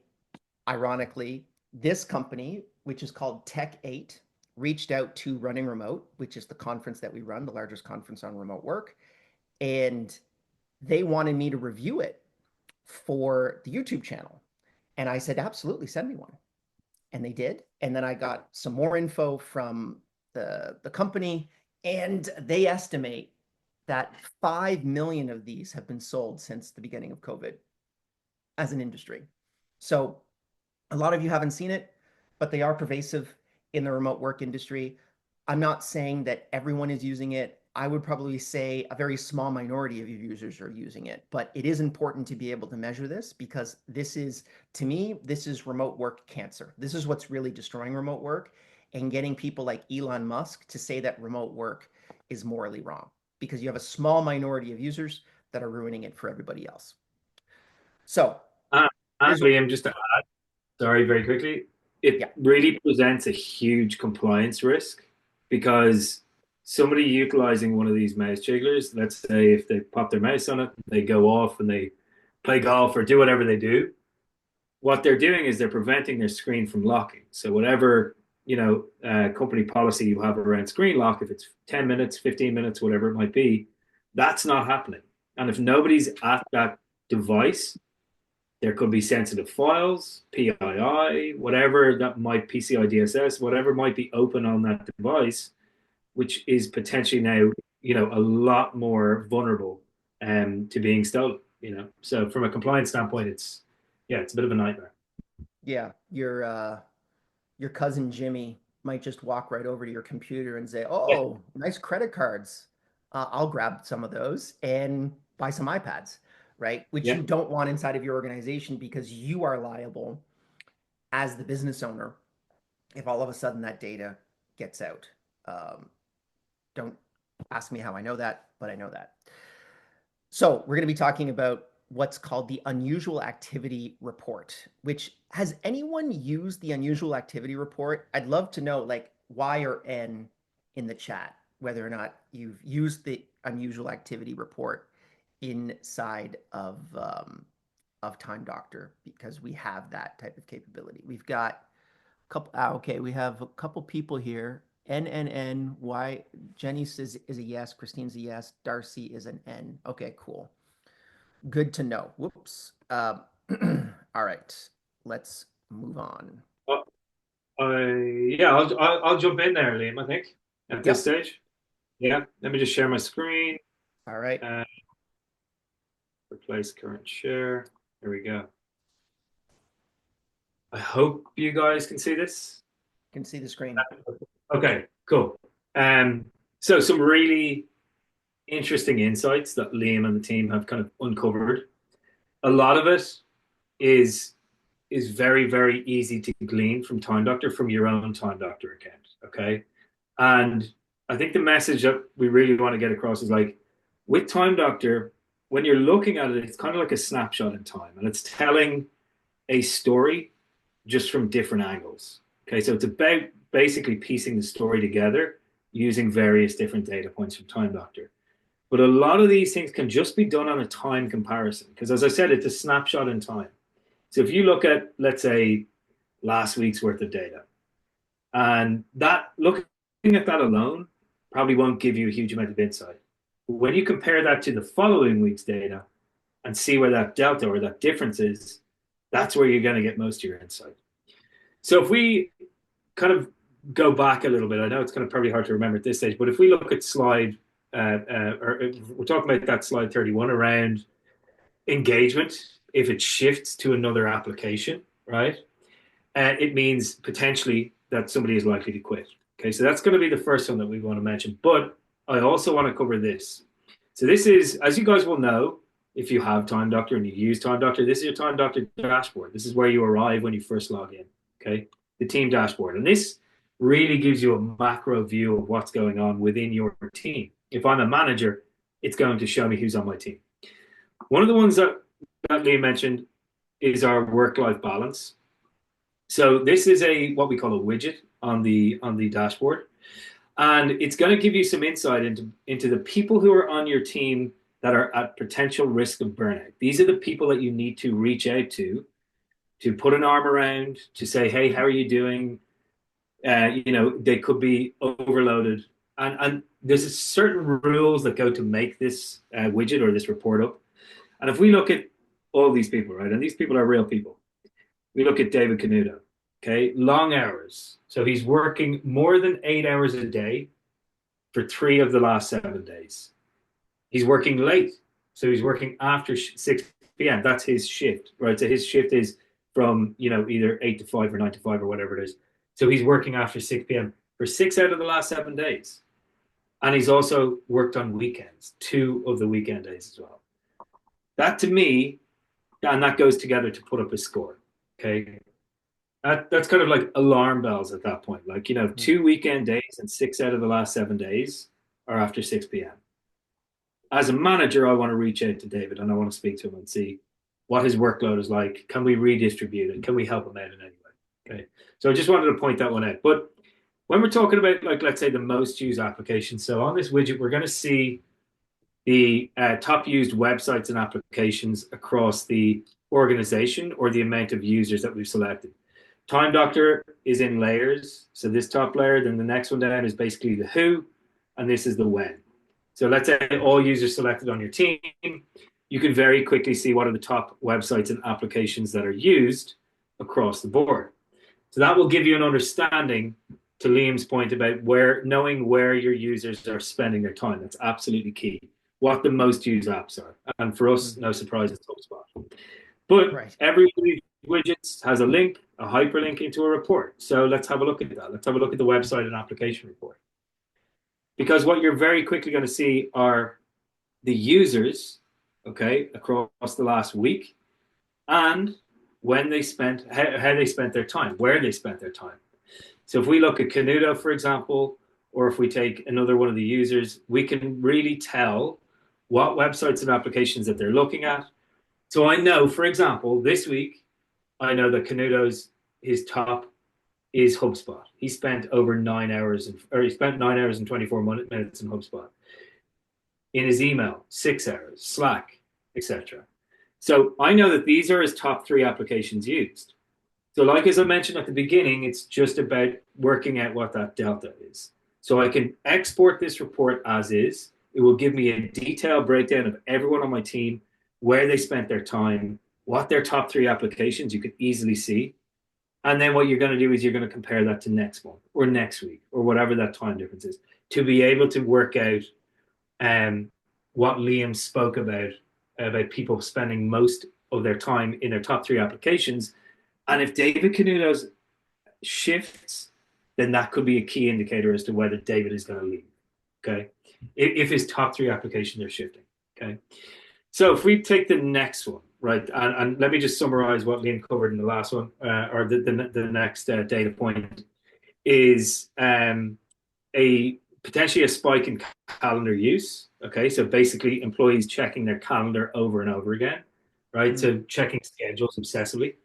ironically, this company, which is called Tech8, reached out to Running Remote, which is the conference that we run, the largest conference on remote work. And they wanted me to review it for the YouTube channel. And I said, absolutely, send me one. And they did. And then I got some more info from the company, and they estimate that 5 million of these have been sold since the beginning of COVID as an industry. So a lot of you haven't seen it, but they are pervasive in the remote work industry. I'm not saying that everyone is using it. I would probably say a very small minority of your users are using it, but it is important to be able to measure this because this is, to me, this is remote work cancer. This is what's really destroying remote work and getting people like Elon Musk to say that remote work is morally wrong because you have a small minority of users that are ruining it for everybody else. So, Liam, just to add, sorry, very quickly, it really presents a huge compliance risk because somebody utilizing one of these mouse jigglers, let's say if they pop their mouse on it, they go off and they play golf or do whatever they do, what they're doing is they're preventing their screen from locking. So whatever, company policy you have around screen lock, if it's 10 minutes, 15 minutes, whatever it might be, that's not happening. And if nobody's at that device, There could be sensitive files, PII, whatever that might, PCI DSS, whatever might be open on that device, which is potentially now, a lot more vulnerable to being stolen. So from a compliance standpoint, it's a bit of a nightmare. Yeah, your cousin Jimmy might just walk right over to your computer and say, Yeah, "Oh, nice credit cards. I'll grab some of those and buy some iPads," right? Which yeah, you don't want inside of your organization because you are liable as the business owner if all of a sudden that data gets out. Um, don't ask me how I know that, but I know that. So we're going to be talking about what's called the unusual activity report, which has anyone used the unusual activity report? I'd love to know like Y or N in the chat, whether or not you've used the unusual activity report inside of Time Doctor, because we have that type of capability. We've got a couple, okay, we have a couple people here. NNN, Jenny says is a yes, Christine's a yes, Darcy is an N. Okay, cool. Good to know. Whoops. All right, let's move on. uh, I'll jump in there, Liam. I think at this Yep. stage. Yeah, let me just share my screen. All right. Replace current share. There we go. I hope you guys can see this. Can see the screen. Okay, cool. So some really interesting insights that Liam and the team have kind of uncovered. A lot of it is very, very easy to glean from Time Doctor, from your own Time Doctor account. Okay. And I think the message that we really want to get across is like, with Time Doctor, when you're looking at it, it's kind of like a snapshot in time, and it's telling a story just from different angles. Okay, so it's about basically piecing the story together using various different data points from Time Doctor. But a lot of these things can just be done on a time comparison, because as I said, it's a snapshot in time. So if you look at, let's say, last week's worth of data, and that looking at that alone probably won't give you a huge amount of insight. But when you compare that to the following week's data and see where that delta or that difference is, that's where you're going to get most of your insight. So if we kind of go back a little bit, I know it's kind of probably hard to remember at this stage, but if we look at or we're talking about that slide 31 around engagement, if it shifts to another application, right? It means potentially that somebody is likely to quit. Okay, so that's going to be the first one that we want to mention. But I also want to cover this. So this is, as you guys will know, if you have Time Doctor and you use Time Doctor, this is your Time Doctor dashboard. This is where you arrive when you first log in. Okay, the team dashboard, and this really gives you a macro view of what's going on within your team. If I'm a manager, it's going to show me who's on my team. One of the ones that Liam mentioned is our work-life balance. So this is what we call a widget on the dashboard, and it's going to give you some insight into the people who are on your team that are at potential risk of burnout. These are the people that you need to reach out to put an arm around, to say, hey, how are you doing? They could be overloaded, and there's certain rules that go to make this widget or this report up. And if we look at all these people, right, and these people are real people, we look at David Canuto, okay, long hours. So he's working more than 8 hours a day for 3 of the last 7 days. He's working late. So he's working after 6 p.m. That's his shift, right? So his shift is from, either 8 to 5 or 9 to 5 or whatever it is. So he's working after 6 p.m. for 6 out of the last 7 days. And he's also worked on weekends, 2 of the weekend days as well. That to me, and that goes together to put up a score. Okay. That's kind of like alarm bells at that point. Like, 2 weekend days and 6 out of the last 7 days are after 6 p.m. As a manager, I want to reach out to David and I want to speak to him and see what his workload is like. Can we redistribute it? Can we help him out in any way? Okay. So I just wanted to point that one out. But when we're talking about, like, let's say the most used applications, so on this widget, we're going to see the top used websites and applications across the organization, or the amount of users that we've selected. Time Doctor is in layers. So this top layer, then the next one down is basically the who, and this is the when. So let's say all users selected on your team. you can very quickly see what are the top websites and applications that are used across the board. So that will give you an understanding, to Liam's point about knowing where your users are spending their time. That's absolutely key. What the most used apps are. And for us, no surprise, it's HubSpot. But every one of these widgets has a link, a hyperlink into a report. So let's have a look at that. Let's have a look at the website and application report. Because what you're very quickly going to see are the users, okay, across the last week, and when they spent, how they spent their time, where they spent their time. So if we look at Canudo, for example, or if we take another one of the users, we can really tell what websites and applications that they're looking at. So I know, for example, this week, I know that Canudo's, his top is HubSpot. He spent over 9 hours, he spent 9 hours and 24 minutes in HubSpot. In his email, 6 hours, Slack, etc. So I know that these are his top 3 applications used. So like as I mentioned at the beginning, it's just about working out what that delta is. So I can export this report as is. It will give me a detailed breakdown of everyone on my team, where they spent their time, what their top 3 applications you can easily see. And then what you're going to do is you're going to compare that to next month or next week or whatever that time difference is, to be able to work out what Liam spoke about people spending most of their time in their top 3 applications. And if David Canudo's shifts, then that could be a key indicator as to whether David is going to leave. Okay, if his top 3 applications are shifting. Okay, so if we take the next one, right, and let me just summarize what Liam covered in the last one, or the next data point is potentially a spike in calendar use. Okay, so basically employees checking their calendar over and over again, right? Mm-hmm. So checking schedules obsessively.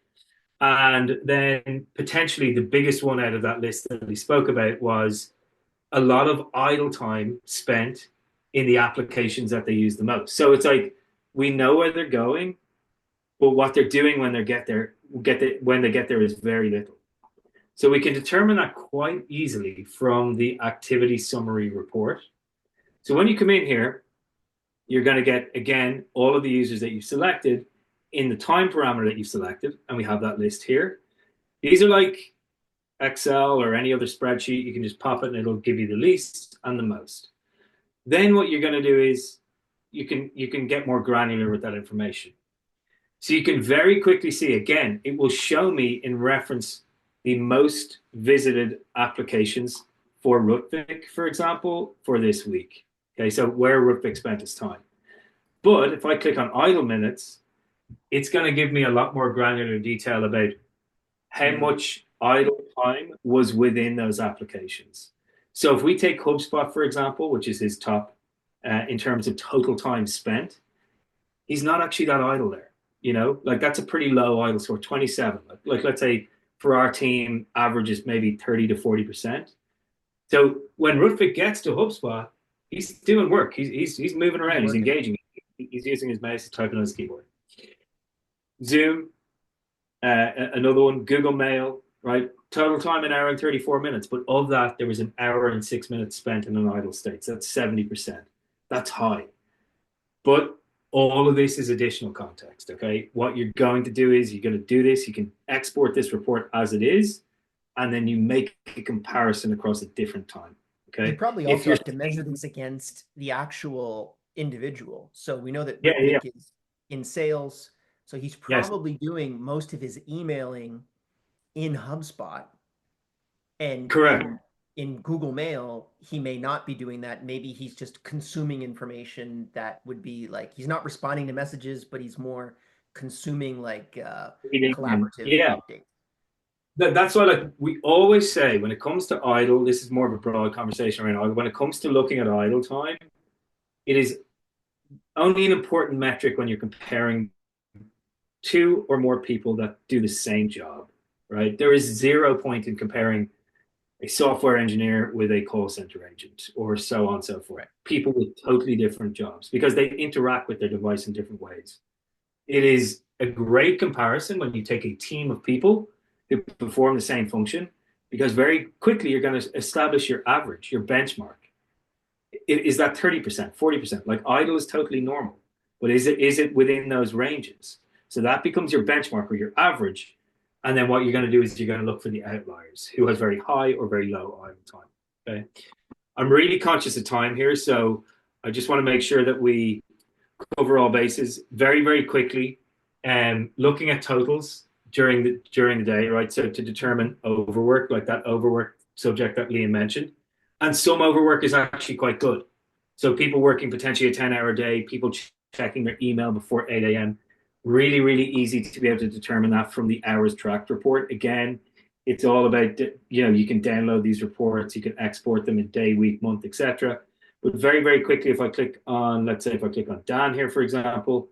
And then potentially the biggest one out of that list that we spoke about was a lot of idle time spent in the applications that they use the most. So it's like, we know where they're going, but what they're doing when they get there is very little. So we can determine that quite easily from the activity summary report. So when you come in here, you're going to get, again, all of the users that you've selected in the time parameter that you've selected, and we have that list here. These are like Excel or any other spreadsheet. You can just pop it and it'll give you the least and the most. Then what you're going to do is you can get more granular with that information. So you can very quickly see, again, it will show me in reference the most visited applications for Rutvik, for example, for this week. Okay, so where Rutvik spent his time. But if I click on idle minutes, it's going to give me a lot more granular detail about how much idle time was within those applications. So if we take HubSpot, for example, which is his top in terms of total time spent, he's not actually that idle there. You know, like that's a pretty low idle score, 27. Like let's say for our team, average is maybe 30 to 40%. So when Rutvik gets to HubSpot, he's doing work. He's moving around. He's engaging. He's using his mouse, typing on his keyboard. Zoom, another one, Google Mail, right? Total time, 1 hour and 34 minutes. But of that, there was 1 hour and 6 minutes spent in an idle state. So that's 70%. That's high. But all of this is additional context, okay? What you're going to do is you're going to do this. You can export this report as it is, and then you make a comparison across a different time, okay? You probably also have to measure this against the actual individual. So we know that Rutvik is in sales, so he's probably doing most of his emailing in HubSpot. And correct. In Google Mail, he may not be doing that. Maybe he's just consuming information that would be like, he's not responding to messages, but he's more consuming like collaborative updates. That's why we always say when it comes to idle, this is more of a broad conversation around idle. When it comes to looking at idle time, it is only an important metric when you're comparing 2 or more people that do the same job, right? There is 0 point in comparing a software engineer with a call center agent or so on and so forth. People with totally different jobs because they interact with their device in different ways. It is a great comparison when you take a team of people who perform the same function, because very quickly you're going to establish your average, your benchmark. Is that 30%, 40%? Like idle is totally normal. but is it within those ranges? So that becomes your benchmark or your average. And then what you're going to do is you're going to look for the outliers, who has very high or very low idle time. Okay. I'm really conscious of time here, so I just want to make sure that we cover all bases very, very quickly. Looking at totals during the day, right? So to determine overwork, like that overwork subject that Liam mentioned, and some overwork is actually quite good. So people working potentially a 10-hour day, people checking their email before 8 a.m. Really, really easy to be able to determine that from the hours tracked report. Again, it's all about, you can download these reports, you can export them in day, week, month, etc. But very, very quickly, if I click on, let's say if I click on Dan here, for example,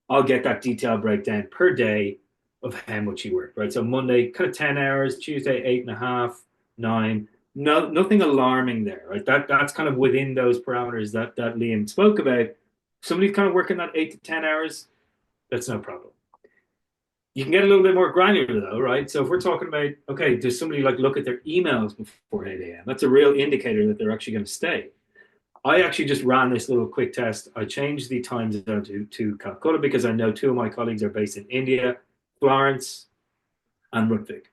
I'll get that detailed breakdown per day of how much you work, right? So Monday, kind of 10 hours, Tuesday, 8.5, 9. No, nothing alarming there, right? That's kind of within those parameters that Liam spoke about. Somebody's kind of working that 8 to 10 hours, that's no problem. You can get a little bit more granular though, right? So if we're talking about, okay, does somebody like look at their emails before 8 a.m.? That's a real indicator that they're actually going to stay. I actually just ran this little quick test. I changed the time zone to Calcutta because I know two of my colleagues are based in India, Florence and Rutvik.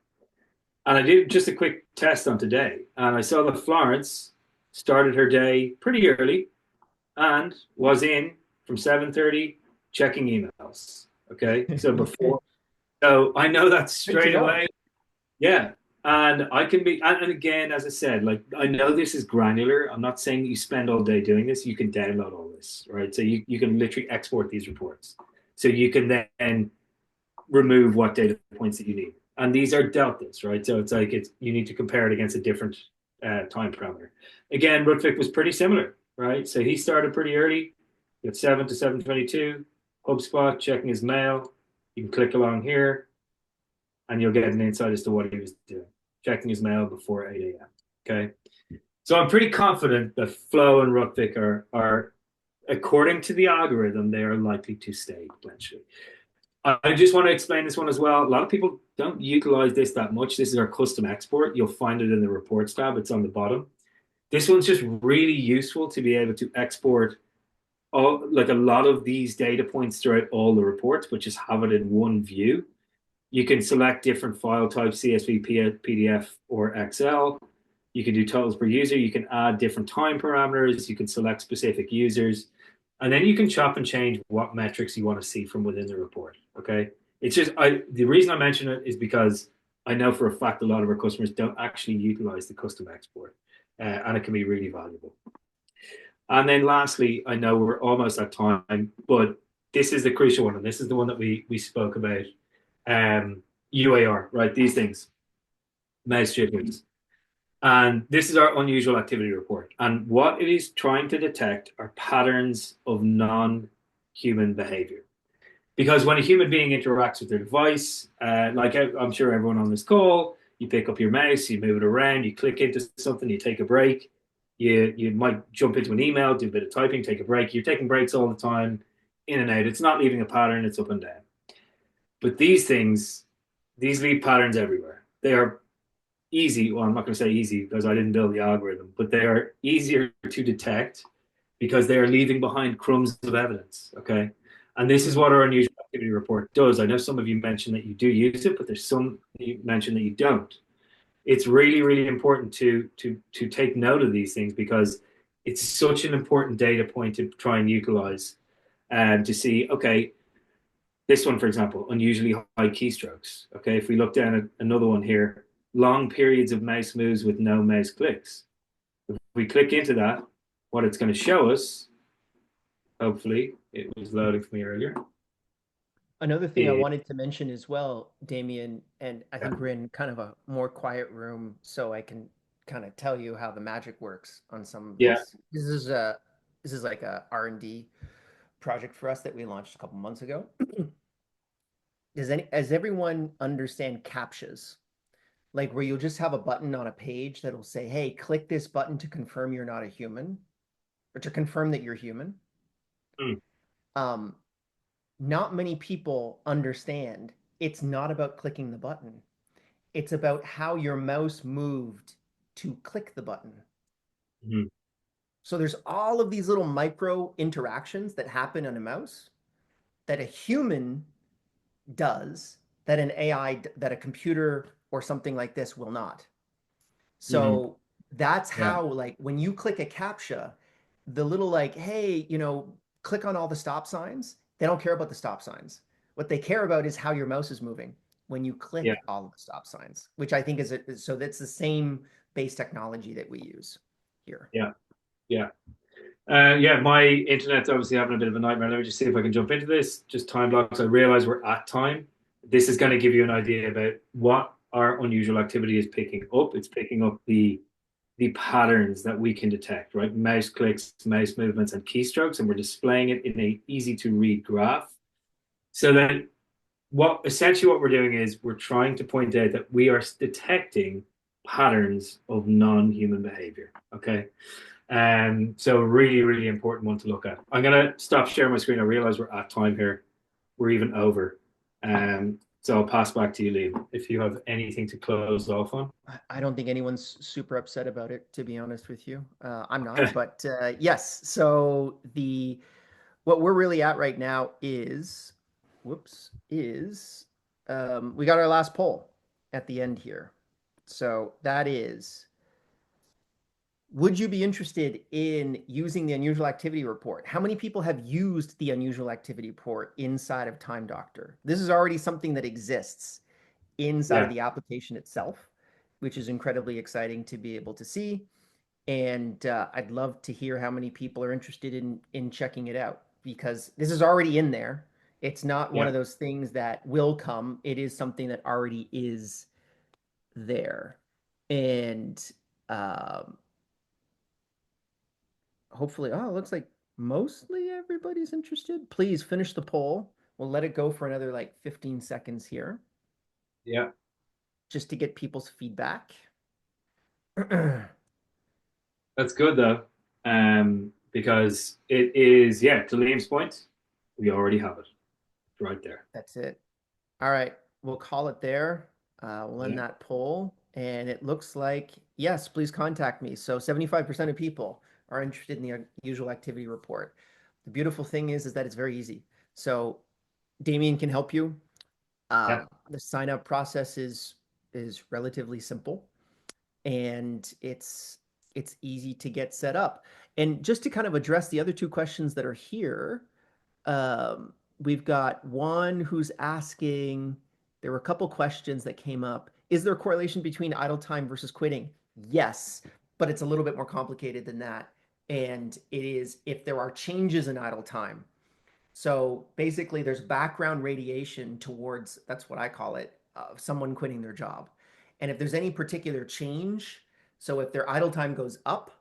And I did just a quick test on today. And I saw that Florence started her day pretty early and was in from 7:30 checking emails. Okay. So before, so I know that straight away. Yeah. And I can be, and again, as I said, like, I know this is granular. I'm not saying that you spend all day doing this. You can download all this, right? So you can literally export these reports. So you can then remove what data points that you need. And these are deltas, right? So it's like, you need to compare it against a different time parameter. Again, Rutvik was pretty similar, right? So he started pretty early at 7 to 7:22, HubSpot, checking his mail. You can click along here and you'll get an insight as to what he was doing, checking his mail before 8 a.m. Okay. So I'm pretty confident that Flo and Rutvik are, according to the algorithm, they are likely to stay eventually. I just want to explain this one as well. A lot of people don't utilize this that much. This is our custom export. You'll find it in the reports tab. It's on the bottom. This one's just really useful to be able to export like a lot of these data points throughout all the reports, but just have it in one view. You can select different file types, CSV, PDF, or Excel. You can do totals per user. You can add different time parameters. You can select specific users. And then you can chop and change what metrics you want to see from within the report. Okay. It's just, the reason I mention it is because I know for a fact a lot of our customers don't actually utilize the custom export, and it can be really valuable. And then lastly, I know we're almost at time, but this is the crucial one, and this is the one that we spoke about. UAR, right? These things, mouse jiggers. And this is our unusual activity report. And what it is trying to detect are patterns of non-human behavior. Because when a human being interacts with their device, like I'm sure everyone on this call, you pick up your mouse, you move it around, you click into something, you take a break. You might jump into an email, do a bit of typing, take a break. You're taking breaks all the time, in and out. It's not leaving a pattern, it's up and down. But these things, these leave patterns everywhere. They are easy. Well, I'm not going to say easy because I didn't build the algorithm, but they are easier to detect because they are leaving behind crumbs of evidence. Okay. And this is what our unusual activity report does. I know some of you mentioned that you do use it, but there's some you mentioned that you don't. It's really, really important to take note of these things because it's such an important data point to try and utilize and to see, okay, this one, for example, unusually high keystrokes. Okay, if we look down at another one here, long periods of mouse moves with no mouse clicks. If we click into that, what it's going to show us, hopefully, it was loading for me earlier. Another thing I wanted to mention as well, Damien, and I think we're in kind of a more quiet room, so I can kind of tell you how the magic works on some of this. This is like a R&D project for us that we launched a couple months ago. Does everyone understand CAPTCHAs? Like where you'll just have a button on a page that'll say, hey, click this button to confirm you're not a human, or to confirm that you're human. Not many people understand it's not about clicking the button. It's about how your mouse moved to click the button. So there's all of these little micro interactions that happen on a mouse that a human does that an AI, that a computer or something like this will not. So that's Yeah. how, like, when you click a CAPTCHA, the little like, hey, click on all the stop signs. They don't care about the stop signs. What they care about is how your mouse is moving when you Yeah. click all of the stop signs, which I think so that's the same base technology that we use here. Yeah. Yeah. Yeah, my internet's obviously having a bit of a nightmare. Let me just see if I can jump into this. Just time blocks. I realize we're at time. This is going to give you an idea about what our unusual activity is picking up. It's picking up the patterns that we can detect, right? Mouse clicks, mouse movements, and keystrokes, and we're displaying it in a easy to read graph. So that essentially what we're doing is we're trying to point out that we are detecting patterns of non-human behavior. Okay. So really, really important one to look at. I'm gonna stop sharing my screen. I realize we're at time here. We're even over. So I'll pass back to you, Liam, if you have anything to close off on. I don't think anyone's super upset about it, to be honest with you. I'm not, but yes. So what we're really at right now is, we got our last poll at the end here. So that is, would you be interested in using the unusual activity report? How many people have used the unusual activity report inside of Time Doctor? This is already something that exists inside of the application itself, which is incredibly exciting to be able to see. And I'd love to hear how many people are interested in checking it out, because this is already in there. It's not one of those things that will come. It is something that already is there. And hopefully, it looks like mostly everybody's interested. Please finish the poll. We'll let it go for another like 15 seconds here. Yeah. Just to get people's feedback. That's good though. Because it is, to Liam's point, we already have it right there. That's it. All right, we'll call it there. We'll end that poll. And it looks like, yes, please contact me. So 75% of people are interested in the unusual activity report. The beautiful thing is that it's very easy. So Damien can help you. The sign up process is relatively simple, and it's easy to get set up. And just to kind of address the other two questions that are here, we've got one who's asking, there were a couple questions that came up. Is there a correlation between idle time versus quitting? Yes, but it's a little bit more complicated than that. And it is if there are changes in idle time. So basically there's background radiation towards, that's what I call it, someone quitting their job. And if there's any particular change, so if their idle time goes up,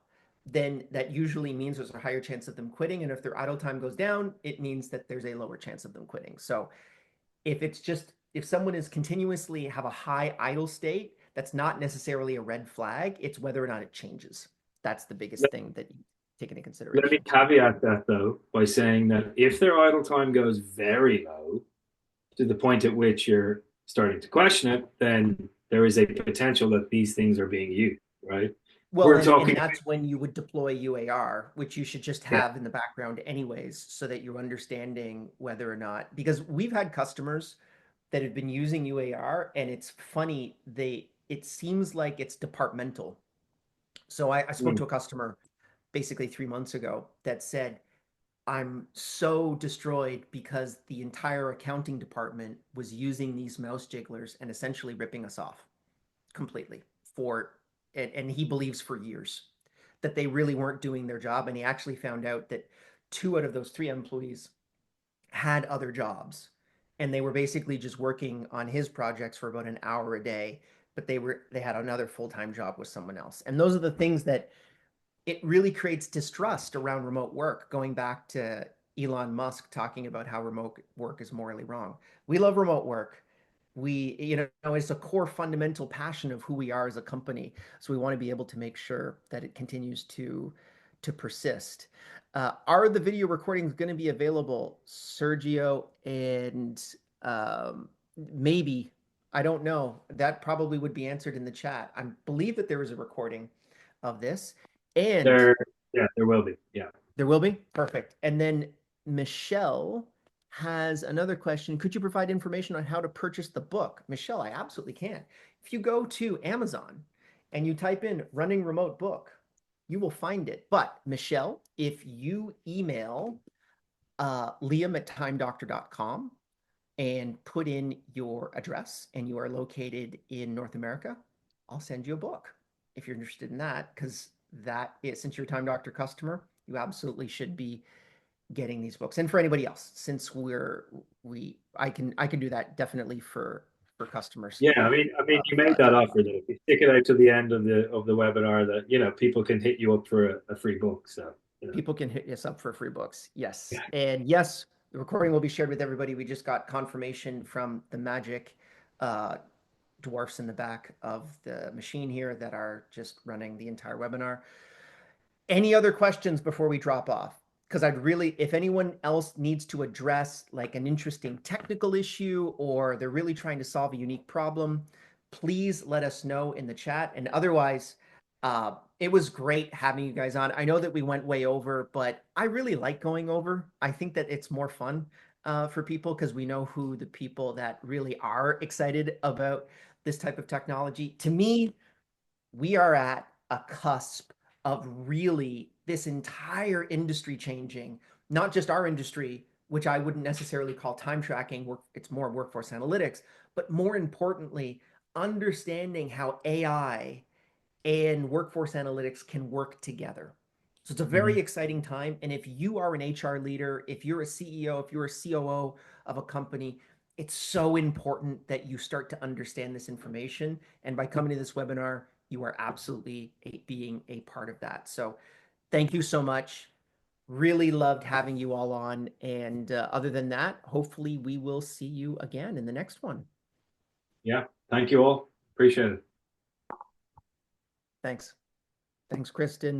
then that usually means there's a higher chance of them quitting. And if their idle time goes down, it means that there's a lower chance of them quitting. So if someone is continuously have a high idle state, that's not necessarily a red flag. It's whether or not it changes. That's the biggest thing that you take into consideration. Let me caveat that though by saying that if their idle time goes very low to the point at which you're starting to question it, then there is a potential that these things are being used, right? Well, and that's when you would deploy UAR, which you should just have in the background anyways, so that you're understanding whether or not, because we've had customers that have been using UAR, and it's funny, it seems like it's departmental. So I spoke to a customer basically 3 months ago that said, I'm so destroyed because the entire accounting department was using these mouse jigglers and essentially ripping us off completely and he believes for years that they really weren't doing their job. And he actually found out that 2 out of those 3 employees had other jobs, and they were basically just working on his projects for about an hour a day, but they had another full-time job with someone else. And those are the things that it really creates distrust around remote work, going back to Elon Musk talking about how remote work is morally wrong. We love remote work. It's a core fundamental passion of who we are as a company. So we want to be able to make sure that it continues to persist. Are the video recordings going to be available, Sergio? And maybe, I don't know. That probably would be answered in the chat. I believe that there is a recording of this. And there will be. Yeah. There will be? Perfect. And then Michelle has another question. Could you provide information on how to purchase the book? Michelle, I absolutely can. If you go to Amazon and you type in Running Remote Book, you will find it. But Michelle, if you email liam@timedoctor.com and put in your address and you are located in North America, I'll send you a book if you're interested in that, because that is, since you're a Time Doctor customer, you absolutely should be getting these books. And for anybody else, since I can do that definitely for customers. Yeah, I mean, you made that offer that if you stick it out to the end of the webinar, that people can hit you up for a free book. So people can hit us up for free books. Yes, yeah. And yes, the recording will be shared with everybody. We just got confirmation from the magic dwarfs in the back of the machine here that are just running the entire webinar. Any other questions before we drop off? Because I'd really, if anyone else needs to address like an interesting technical issue, or they're really trying to solve a unique problem, please let us know in the chat. And otherwise, it was great having you guys on. I know that we went way over, but I really like going over. I think that it's more fun for people because we know who the people that really are excited about this type of technology. To me, we are at a cusp of really this entire industry changing, not just our industry, which I wouldn't necessarily call time tracking, it's more workforce analytics, but more importantly, understanding how AI and workforce analytics can work together. So it's a very exciting time. And if you are an HR leader, if you're a CEO, if you're a COO of a company, it's so important that you start to understand this information. And by coming to this webinar, you are absolutely being a part of that. So thank you so much. Really loved having you all on. And other than that, hopefully we will see you again in the next one. Yeah. Thank you all. Appreciate it. Thanks. Thanks, Kristen.